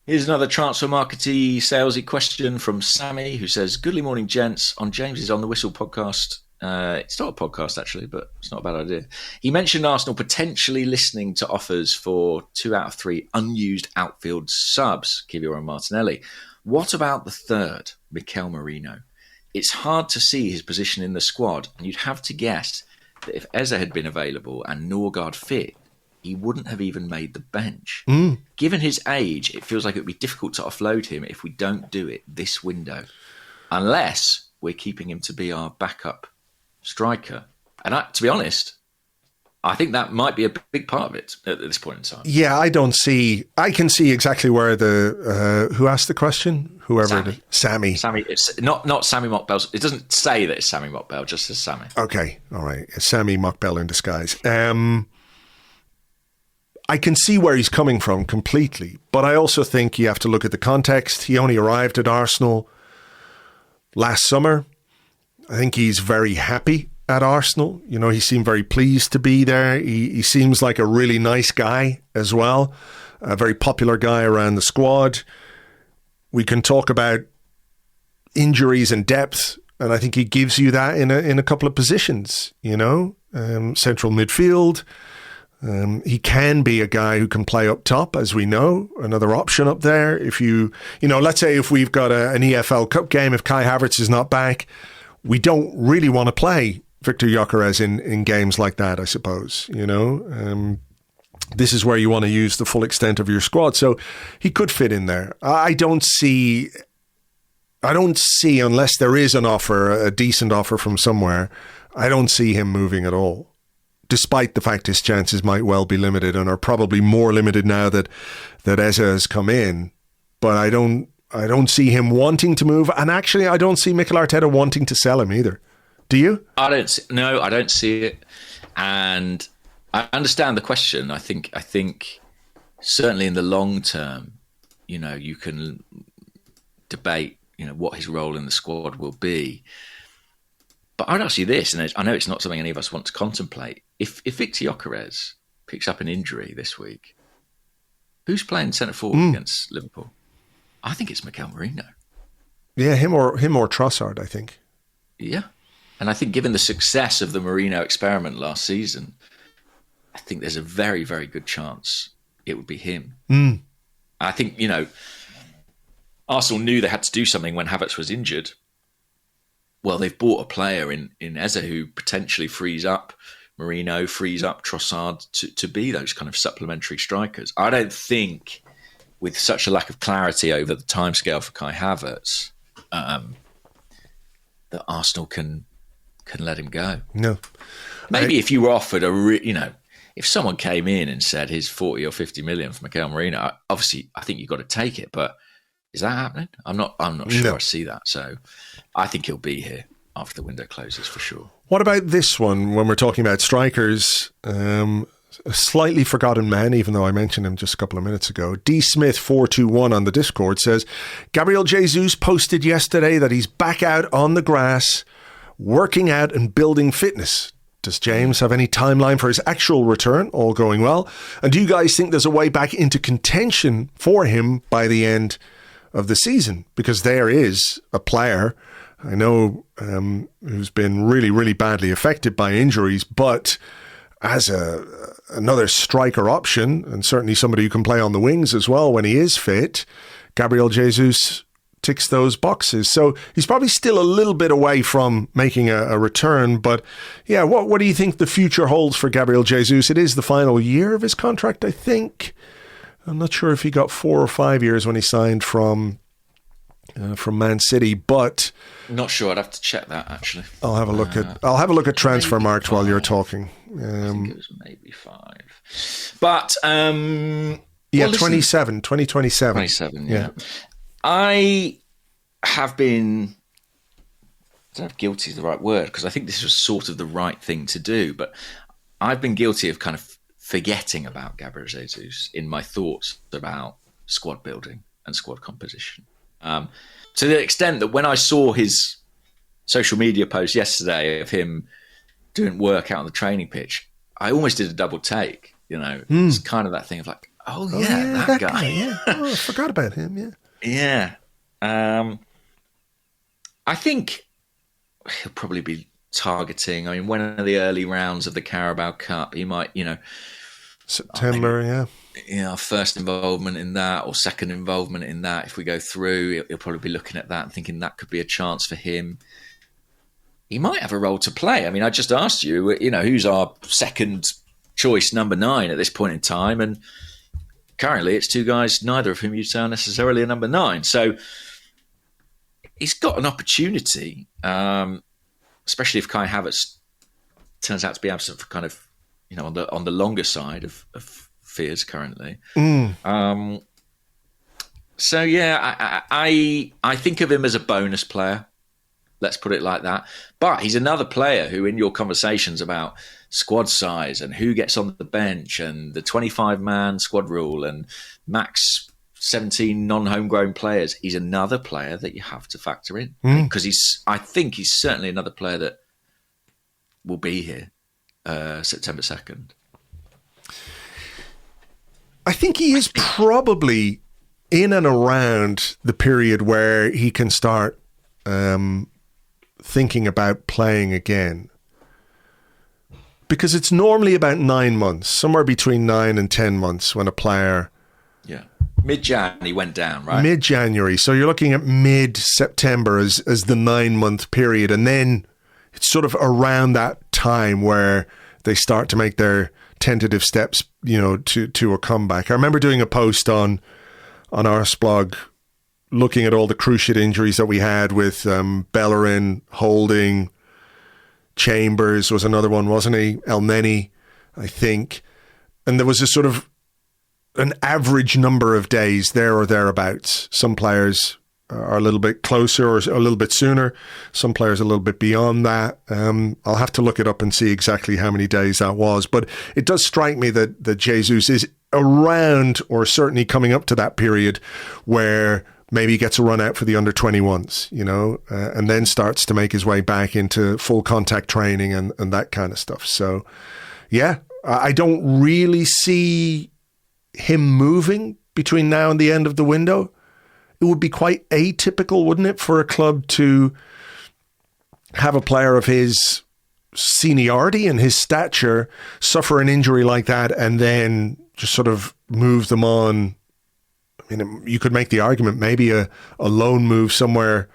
Here's another transfer markety, salesy question from Sammy, who says, "Goodly morning, gents. On James's On the Whistle podcast, it's not a podcast actually, but it's not a bad idea. He mentioned Arsenal potentially listening to offers for 2 out of 3 unused outfield subs, Gabriel Martinelli. What about the third, Mikel Merino? It's hard to see his position in the squad, and you'd have to guess that if Eze had been available and Norgard fit, he wouldn't have even made the bench. Given his age, it feels like it would be difficult to offload him if we don't do it this window, unless we're keeping him to be our backup striker." And to be honest, I think that might be a big part of it at this point in time. Yeah, I can see exactly where who asked the question? Sammy. Sammy, it's not Sammy Mockbell. It doesn't say that it's Sammy Mockbell, just says Sammy. Okay, all right. Sammy Mockbell in disguise. I can see where he's coming from completely, but I also think you have to look at the context. He only arrived at Arsenal last summer. I think he's very happy at Arsenal. He seemed very pleased to be there. He seems like a really nice guy as well, a very popular guy around the squad. We can talk about injuries and depth, and I think he gives you that in a couple of positions, central midfield. He can be a guy who can play up top, as we know, another option up there. If let's say if we've got an EFL Cup game, if Kai Havertz is not back, we don't really want to play Viktor Gyokeres in games like that, I suppose, this is where you want to use the full extent of your squad. So he could fit in there. I don't see, unless there is an offer, a decent offer from somewhere, I don't see him moving at all, despite the fact his chances might well be limited and are probably more limited now that Eze has come in. But I don't see him wanting to move. And actually, I don't see Mikel Arteta wanting to sell him either. Do you? I don't see it. And I understand the question. I think certainly in the long term, you can debate, what his role in the squad will be. But I'd ask you this, and I know it's not something any of us want to contemplate. If Viktor Gyokeres picks up an injury this week, who's playing centre forward against Liverpool? I think it's Mikel Merino. Yeah, him or Trossard, I think. Yeah. And I think given the success of the Merino experiment last season, I think there's a very, very good chance it would be him. I think, Arsenal knew they had to do something when Havertz was injured. Well, they've bought a player in Eze who potentially frees up Merino, frees up Trossard to be those kind of supplementary strikers. I don't think, with such a lack of clarity over the timescale for Kai Havertz, that Arsenal can let him go. No. Maybe if you were offered if someone came in and said here's 40 or 50 million for Mikel Merino, obviously I think you've got to take it, but is that happening? I'm not sure I see that. So I think he'll be here after the window closes for sure. What about this one when we're talking about strikers? A slightly forgotten man, even though I mentioned him just a couple of minutes ago. D Smith 421 on the Discord says, Gabriel Jesus posted yesterday that he's back out on the grass, working out and building fitness. Does James have any timeline for his actual return? All going well. And do you guys think there's a way back into contention for him by the end of the season? Because there is a player, I know, who's been really, really badly affected by injuries, but as another striker option, and certainly somebody who can play on the wings as well when he is fit, Gabriel Jesus ticks those boxes. So he's probably still a little bit away from making a return. But yeah, what do you think the future holds for Gabriel Jesus? It is the final year of his contract, I think. I'm not sure if he got 4 or 5 years when he signed from Man City, but not sure. I'd have to check that actually. I'll have a look at Transfermarkt while you're talking. I think it was maybe 5, but 2027. 27. Yeah. I have been, I don't know if guilty is the right word, because I think this was sort of the right thing to do, but I've been guilty of kind of forgetting about Gabriel Jesus in my thoughts about squad building and squad composition. To the extent that when I saw his social media post yesterday of him doing work out on the training pitch, I almost did a double take. It's kind of that thing of like, that guy. Yeah. Oh, I forgot about him. Yeah. Yeah. I think he'll probably be targeting, when are the early rounds of the Carabao Cup? He might, September, first involvement in that or second involvement in that. If we go through, he'll probably be looking at that and thinking that could be a chance for him. He might have a role to play. I just asked you, who's our second choice number 9 at this point in time, and currently it's 2 guys, neither of whom you'd say are necessarily a number 9. So he's got an opportunity, especially if Kai Havertz turns out to be absent for kind of, on the longer side of fears currently. So yeah, I think of him as a bonus player. Let's put it like that. But he's another player who, in your conversations about squad size and who gets on the bench and the 25-man squad rule and max 17 non-homegrown players, he's another player that you have to factor in. Because I think he's certainly another player that will be here September 2nd. I think he is probably in and around the period where he can start thinking about playing again. Because it's normally about 9 months, somewhere between 9 and 10 months when a player... Yeah. Mid-Jan, he went down, right? Mid-January. So you're looking at mid-September as the 9-month period. And then it's sort of around that time where they start to make their tentative steps, to a comeback. I remember doing a post on Arseblog looking at all the cruciate injuries that we had with Bellerin, Holding, Chambers was another one, wasn't he? Elneny, I think. And there was a sort of an average number of days there or thereabouts. Some players are a little bit closer or a little bit sooner. Some players a little bit beyond that. I'll have to look it up and see exactly how many days that was. But it does strike me that Jesus is around, or certainly coming up to that period where maybe he gets a run out for the under-21s, and then starts to make his way back into full contact training and that kind of stuff. So, yeah, I don't really see him moving between now and the end of the window. It would be quite atypical, wouldn't it, for a club to have a player of his seniority and his stature suffer an injury like that and then just sort of move them on. I mean, you could make the argument maybe a loan move somewhere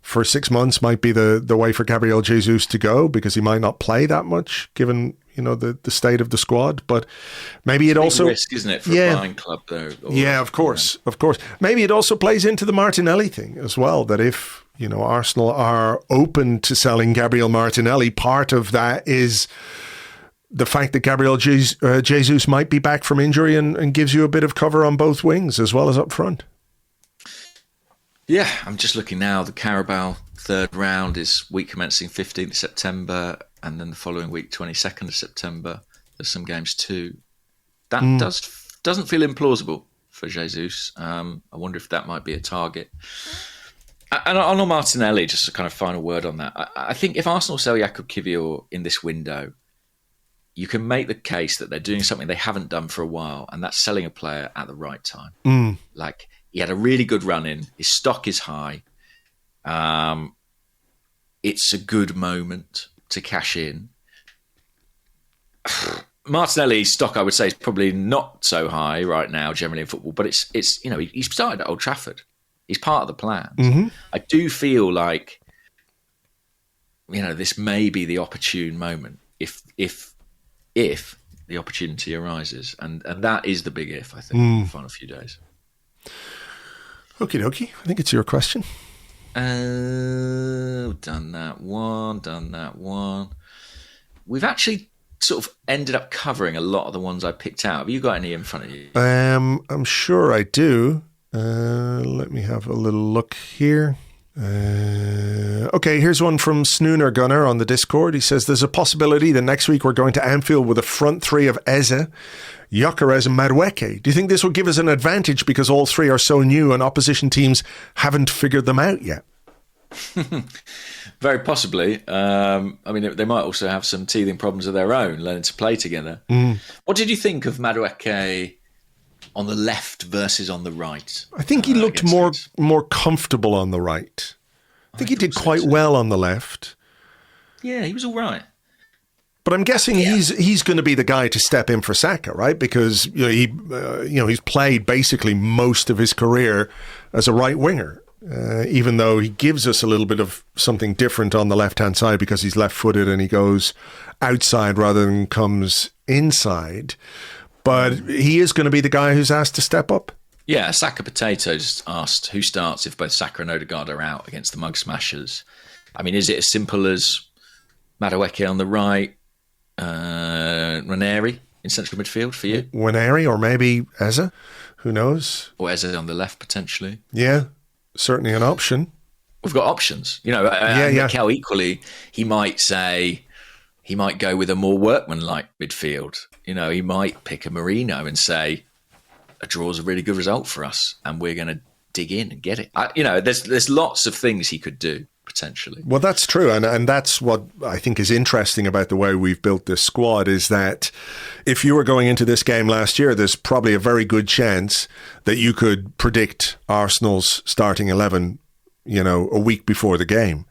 for 6 months might be the way for Gabriel Jesus to go, because he might not play that much given, the state of the squad. But maybe it also risk, isn't it, for a buying club though? Yeah, of course. Maybe it also plays into the Martinelli thing as well, that if, Arsenal are open to selling Gabriel Martinelli, part of that is the fact that Gabriel Jesus might be back from injury and gives you a bit of cover on both wings as well as up front. Yeah, I'm just looking now. The Carabao third round is week commencing 15th of September, and then the following week, 22nd of September. There's some games too. That doesn't feel implausible for Jesus. I wonder if that might be a target. And on Martinelli, just a kind of final word on that. I think if Arsenal sell Jakub Kiwior in this window, you can make the case that they're doing something they haven't done for a while, and that's selling a player at the right time. Like, he had a really good run in. His stock is high. It's a good moment to cash in. Martinelli's stock, I would say, is probably not so high right now, generally in football. But it's he's started at Old Trafford. He's part of the plan. I do feel like, this may be the opportune moment if the opportunity arises, and that is the big if, I think, in the final few days. Okie dokie. I think it's your question. Done that one. We've actually sort of ended up covering a lot of the ones I picked out. Have you got any in front of you? I'm sure I do. Let me have a little look here. Okay, here's one from Snooner Gunner on the Discord. He says there's a possibility that next week we're going to Anfield with a front three of Eze, Gyokeres and Madueke. Do you think this will give us an advantage because all three are so new and opposition teams haven't figured them out yet? Very possibly. They might also have some teething problems of their own, learning to play together. What did you think of Madueke on the left versus on the right? I think he looked more comfortable on the right. I think he did quite well on the left. Yeah, he was all right. But I'm guessing he's going to be the guy to step in for Saka, right? Because he's played basically most of his career as a right winger, even though he gives us a little bit of something different on the left-hand side because he's left-footed and he goes outside rather than comes inside. But he is going to be the guy who's asked to step up. Yeah, Saka Potato just asked who starts if both Saka and Odegaard are out against the Mug Smashers. I mean, is it as simple as Madueke on the right, Ranieri in central midfield for you? Ranieri or maybe Eze, who knows? Or Eze on the left potentially. Yeah, certainly an option. We've got options. Mikel equally, he might go with a more workman-like midfield. He might pick a Merino and say, a draw is a really good result for us, and we're going to dig in and get it. There's lots of things he could do, potentially. Well, that's true, and that's what I think is interesting about the way we've built this squad, is that if you were going into this game last year, there's probably a very good chance that you could predict Arsenal's starting 11, a week before the game.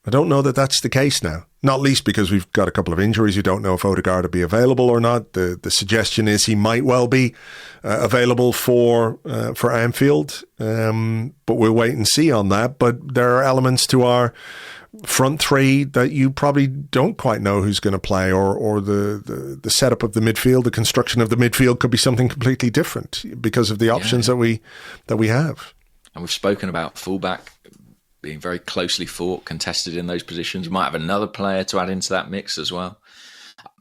I don't know that that's the case now, not least because we've got a couple of injuries. You don't know if Odegaard will be available or not. The suggestion is he might well be available for Anfield, but we'll wait and see on that. But there are elements to our front three that you probably don't quite know who's going to play, or the setup of the midfield, the construction of the midfield could be something completely different because of the options that we have. And we've spoken about fullback being very closely fought, contested in those positions. We might have another player to add into that mix as well.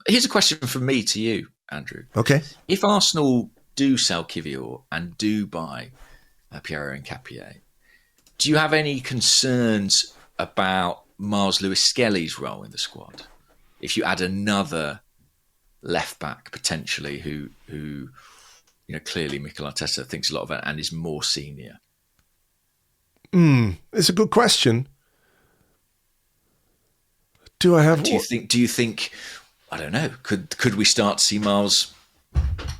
Here's a question from me to you, Andrew. Okay. If Arsenal do sell Kivior and do buy Pierre Nketiah, do you have any concerns about Miles Lewis-Skelly's role in the squad? If you add another left back potentially, who clearly Mikel Arteta thinks a lot of it and is more senior. It's a good question. Do you think? I don't know. Could we start to see Miles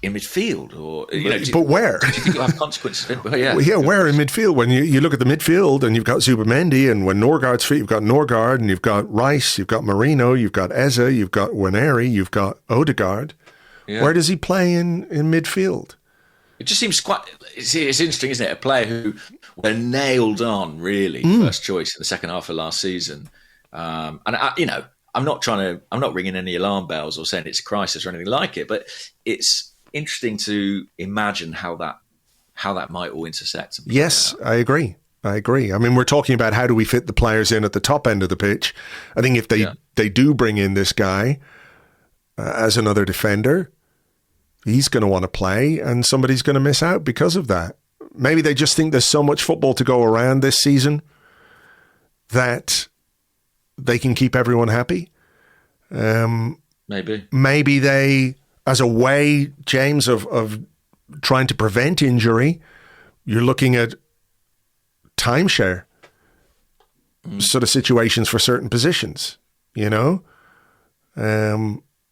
in midfield, or but where? Do you think it'll have consequences? Well, yeah, where in midfield? When you look at the midfield and you've got Zubimendi, and when Norgaard's fit, you've got Norgaard, and you've got Rice, you've got Marino, you've got Eze, you've got Waneri, you've got Odegaard. Yeah. Where does he play in midfield? It just seems quite. It's interesting, isn't it? A player who were nailed on, really, first choice in the second half of last season, and I'm not ringing any alarm bells or saying it's a crisis or anything like it, but it's interesting to imagine how that might all intersect. Yes, I agree. I mean, we're talking about how do we fit the players in at the top end of the pitch. I think if they do bring in this guy as another defender, he's going to want to play, and somebody's going to miss out because of that. Maybe they just think there's so much football to go around this season that they can keep everyone happy. Maybe they, as a way, James, of trying to prevent injury, you're looking at timeshare sort of situations for certain positions,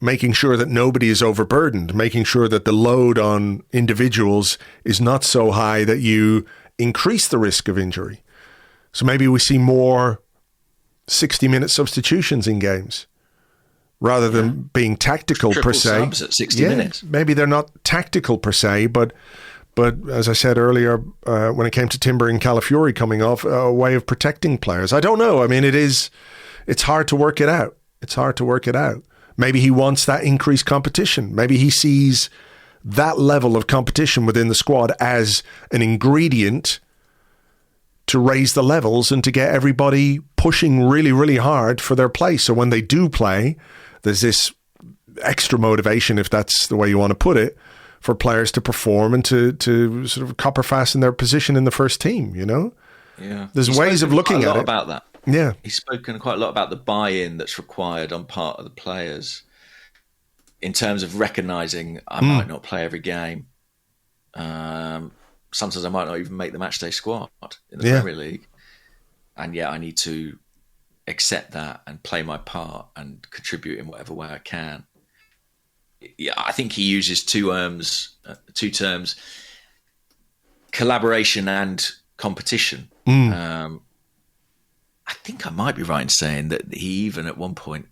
making sure that nobody is overburdened, making sure that the load on individuals is not so high that you increase the risk of injury. So maybe we see more 60-minute substitutions in games rather than being tactical per se. Subs at 60 minutes. Maybe they're not tactical per se, but as I said earlier, when it came to Timber and Calafiori coming off, a way of protecting players. I don't know. I mean, it's hard to work it out. Maybe he wants that increased competition. Maybe he sees that level of competition within the squad as an ingredient to raise the levels and to get everybody pushing really, really hard for their place. So when they do play, there's this extra motivation, if that's the way you want to put it, for players to perform and to sort of copper fasten their position in the first team, Yeah. There's ways of looking at it. About that. Yeah. He's spoken quite a lot about the buy-in that's required on part of the players in terms of recognising I might not play every game. Sometimes I might not even make the matchday squad in the Premier League. And yet I need to accept that and play my part and contribute in whatever way I can. Yeah, I think he uses two terms, collaboration and competition. I think I might be right in saying that he even at one point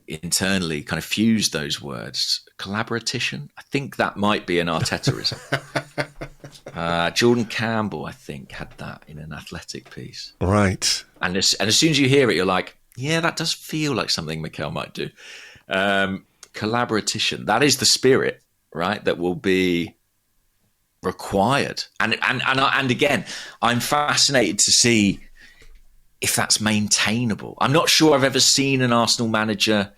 internally kind of fused those words, collaboration. I think that might be an Artetaism. Jordan Campbell, I think, had that in an Athletic piece. Right. And as soon as you hear it, you're like, yeah, that does feel like something Mikel might do. Collaboration. That is the spirit, right? That will be required. And again, I'm fascinated to see if that's maintainable. I'm not sure I've ever seen an Arsenal manager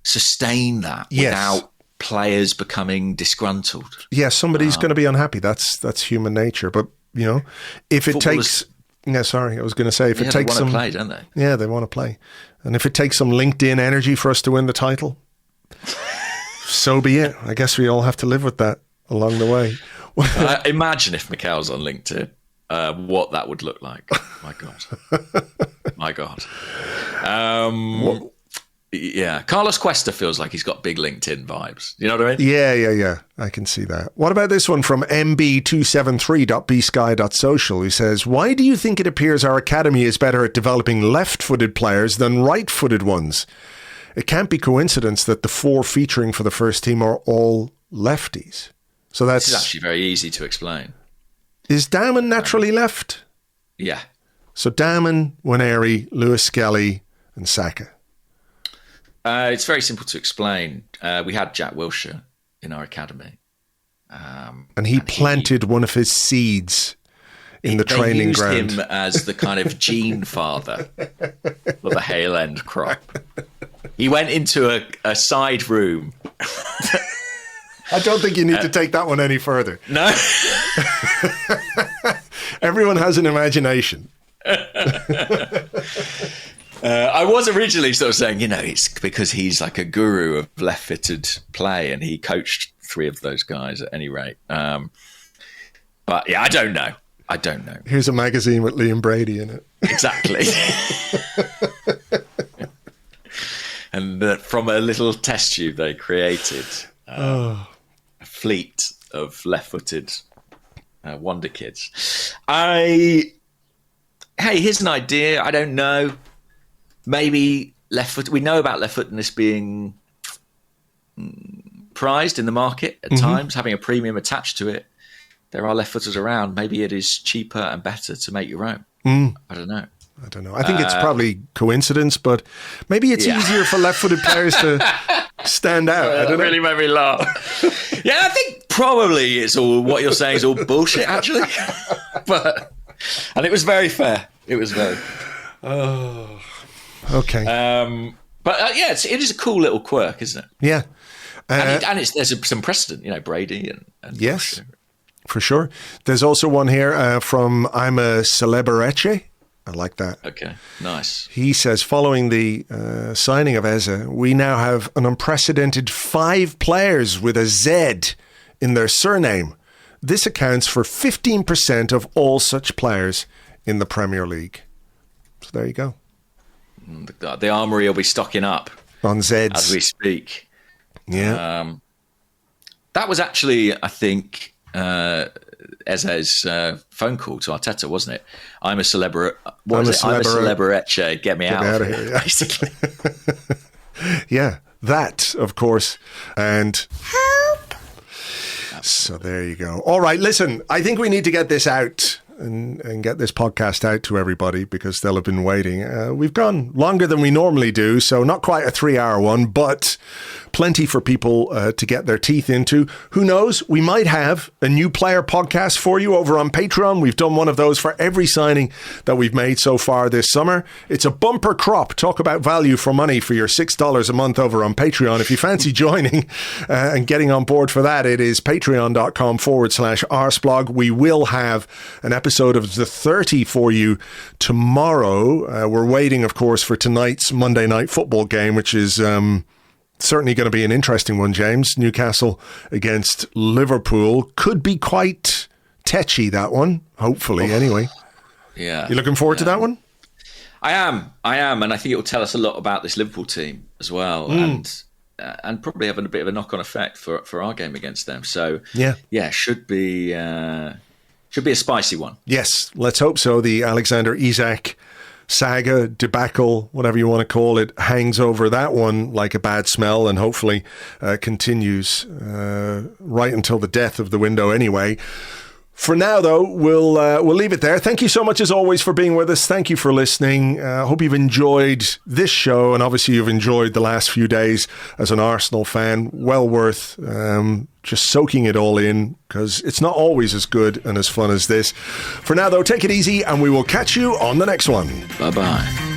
sustain that without players becoming disgruntled. Yeah, somebody's going to be unhappy. That's human nature. But, if it takes... Yeah, sorry, I was going to say, if it takes some... They want to play, don't they? Yeah, they want to play. And if it takes some LinkedIn energy for us to win the title, so be it. I guess we all have to live with that along the way. Imagine if Mikel's on LinkedIn. What that would look like. My God. Yeah. Carlos Cuesta feels like he's got big LinkedIn vibes. You know what I mean? Yeah. I can see that. What about this one from mb273.bsky.social, who says, why do you think it appears our academy is better at developing left-footed players than right-footed ones? It can't be coincidence that the 4 featuring for the first team are all lefties. So that's... This is actually very easy to explain. Is Dowman naturally left? Yeah. So Dowman, Nwaneri, Lewis Skelly and Saka. It's very simple to explain. We had Jack Wilshere in our academy. And he planted one of his seeds in the training ground. They used him as the kind of gene father of the Hale End crop. He went into a side room. I don't think you need to take that one any further. No. Everyone has an imagination. I was originally sort of saying, it's because he's like a guru of left-footed play and he coached 3 of those guys at any rate. But yeah, I don't know. Here's a magazine with Liam Brady in it. Exactly. And from a little test tube they created a fleet of left-footed wonder kids. Hey, here's an idea. I don't know. Maybe left-foot. We know about left-footedness being prized in the market at times, having a premium attached to it. There are left-footers around. Maybe it is cheaper and better to make your own. I don't know. I think it's probably coincidence, but maybe it's easier for left-footed players to stand out. I don't know. Really made me laugh. Yeah, I think probably it's all what you're saying is all bullshit, actually. But and it was very fair. It was very. Okay. But it is a cool little quirk, isn't it? Yeah. And there's some precedent, Brady and yes, for sure. There's also one here from I'm a Eberechi. I like that. Okay, nice. He says, following the signing of Eze, we now have an unprecedented 5 players with a Z in their surname. This accounts for 15% of all such players in the Premier League. So there you go. The armoury will be stocking up on Zeds as we speak. Yeah. That was actually, I think, Eze's phone call to Arteta, wasn't it? I'm a Eberechi. Get me out of here. Yeah. Basically. Yeah, that, of course. And help. So there you go. All right, listen, I think we need to get this out and get this podcast out to everybody because they'll have been waiting. We've gone longer than we normally do, so not quite a 3-hour one, but plenty for people to get their teeth into. Who knows? We might have a new player podcast for you over on Patreon. We've done one of those for every signing that we've made so far this summer. It's a bumper crop. Talk about value for money for your $6 a month over on Patreon. If you fancy joining and getting on board for that, it is patreon.com/Arseblog. We will have an episode of the 30 for you tomorrow. We're waiting, of course, for tonight's Monday night football game, which is certainly going to be an interesting one, James. Newcastle against Liverpool. Could be quite tetchy, that one, hopefully, anyway. Yeah. You looking forward to that one? I am, and I think it will tell us a lot about this Liverpool team as well, and probably having a bit of a knock-on effect for our game against them. So, should be a spicy one. Yes, let's hope so. The Alexander Isak saga, debacle, whatever you want to call it, hangs over that one like a bad smell and hopefully continues right until the death of the window anyway. For now, though, we'll leave it there. Thank you so much, as always, for being with us. Thank you for listening. I hope you've enjoyed this show, and obviously you've enjoyed the last few days as an Arsenal fan. Well worth just soaking it all in, because it's not always as good and as fun as this. For now, though, take it easy, and we will catch you on the next one. Bye-bye.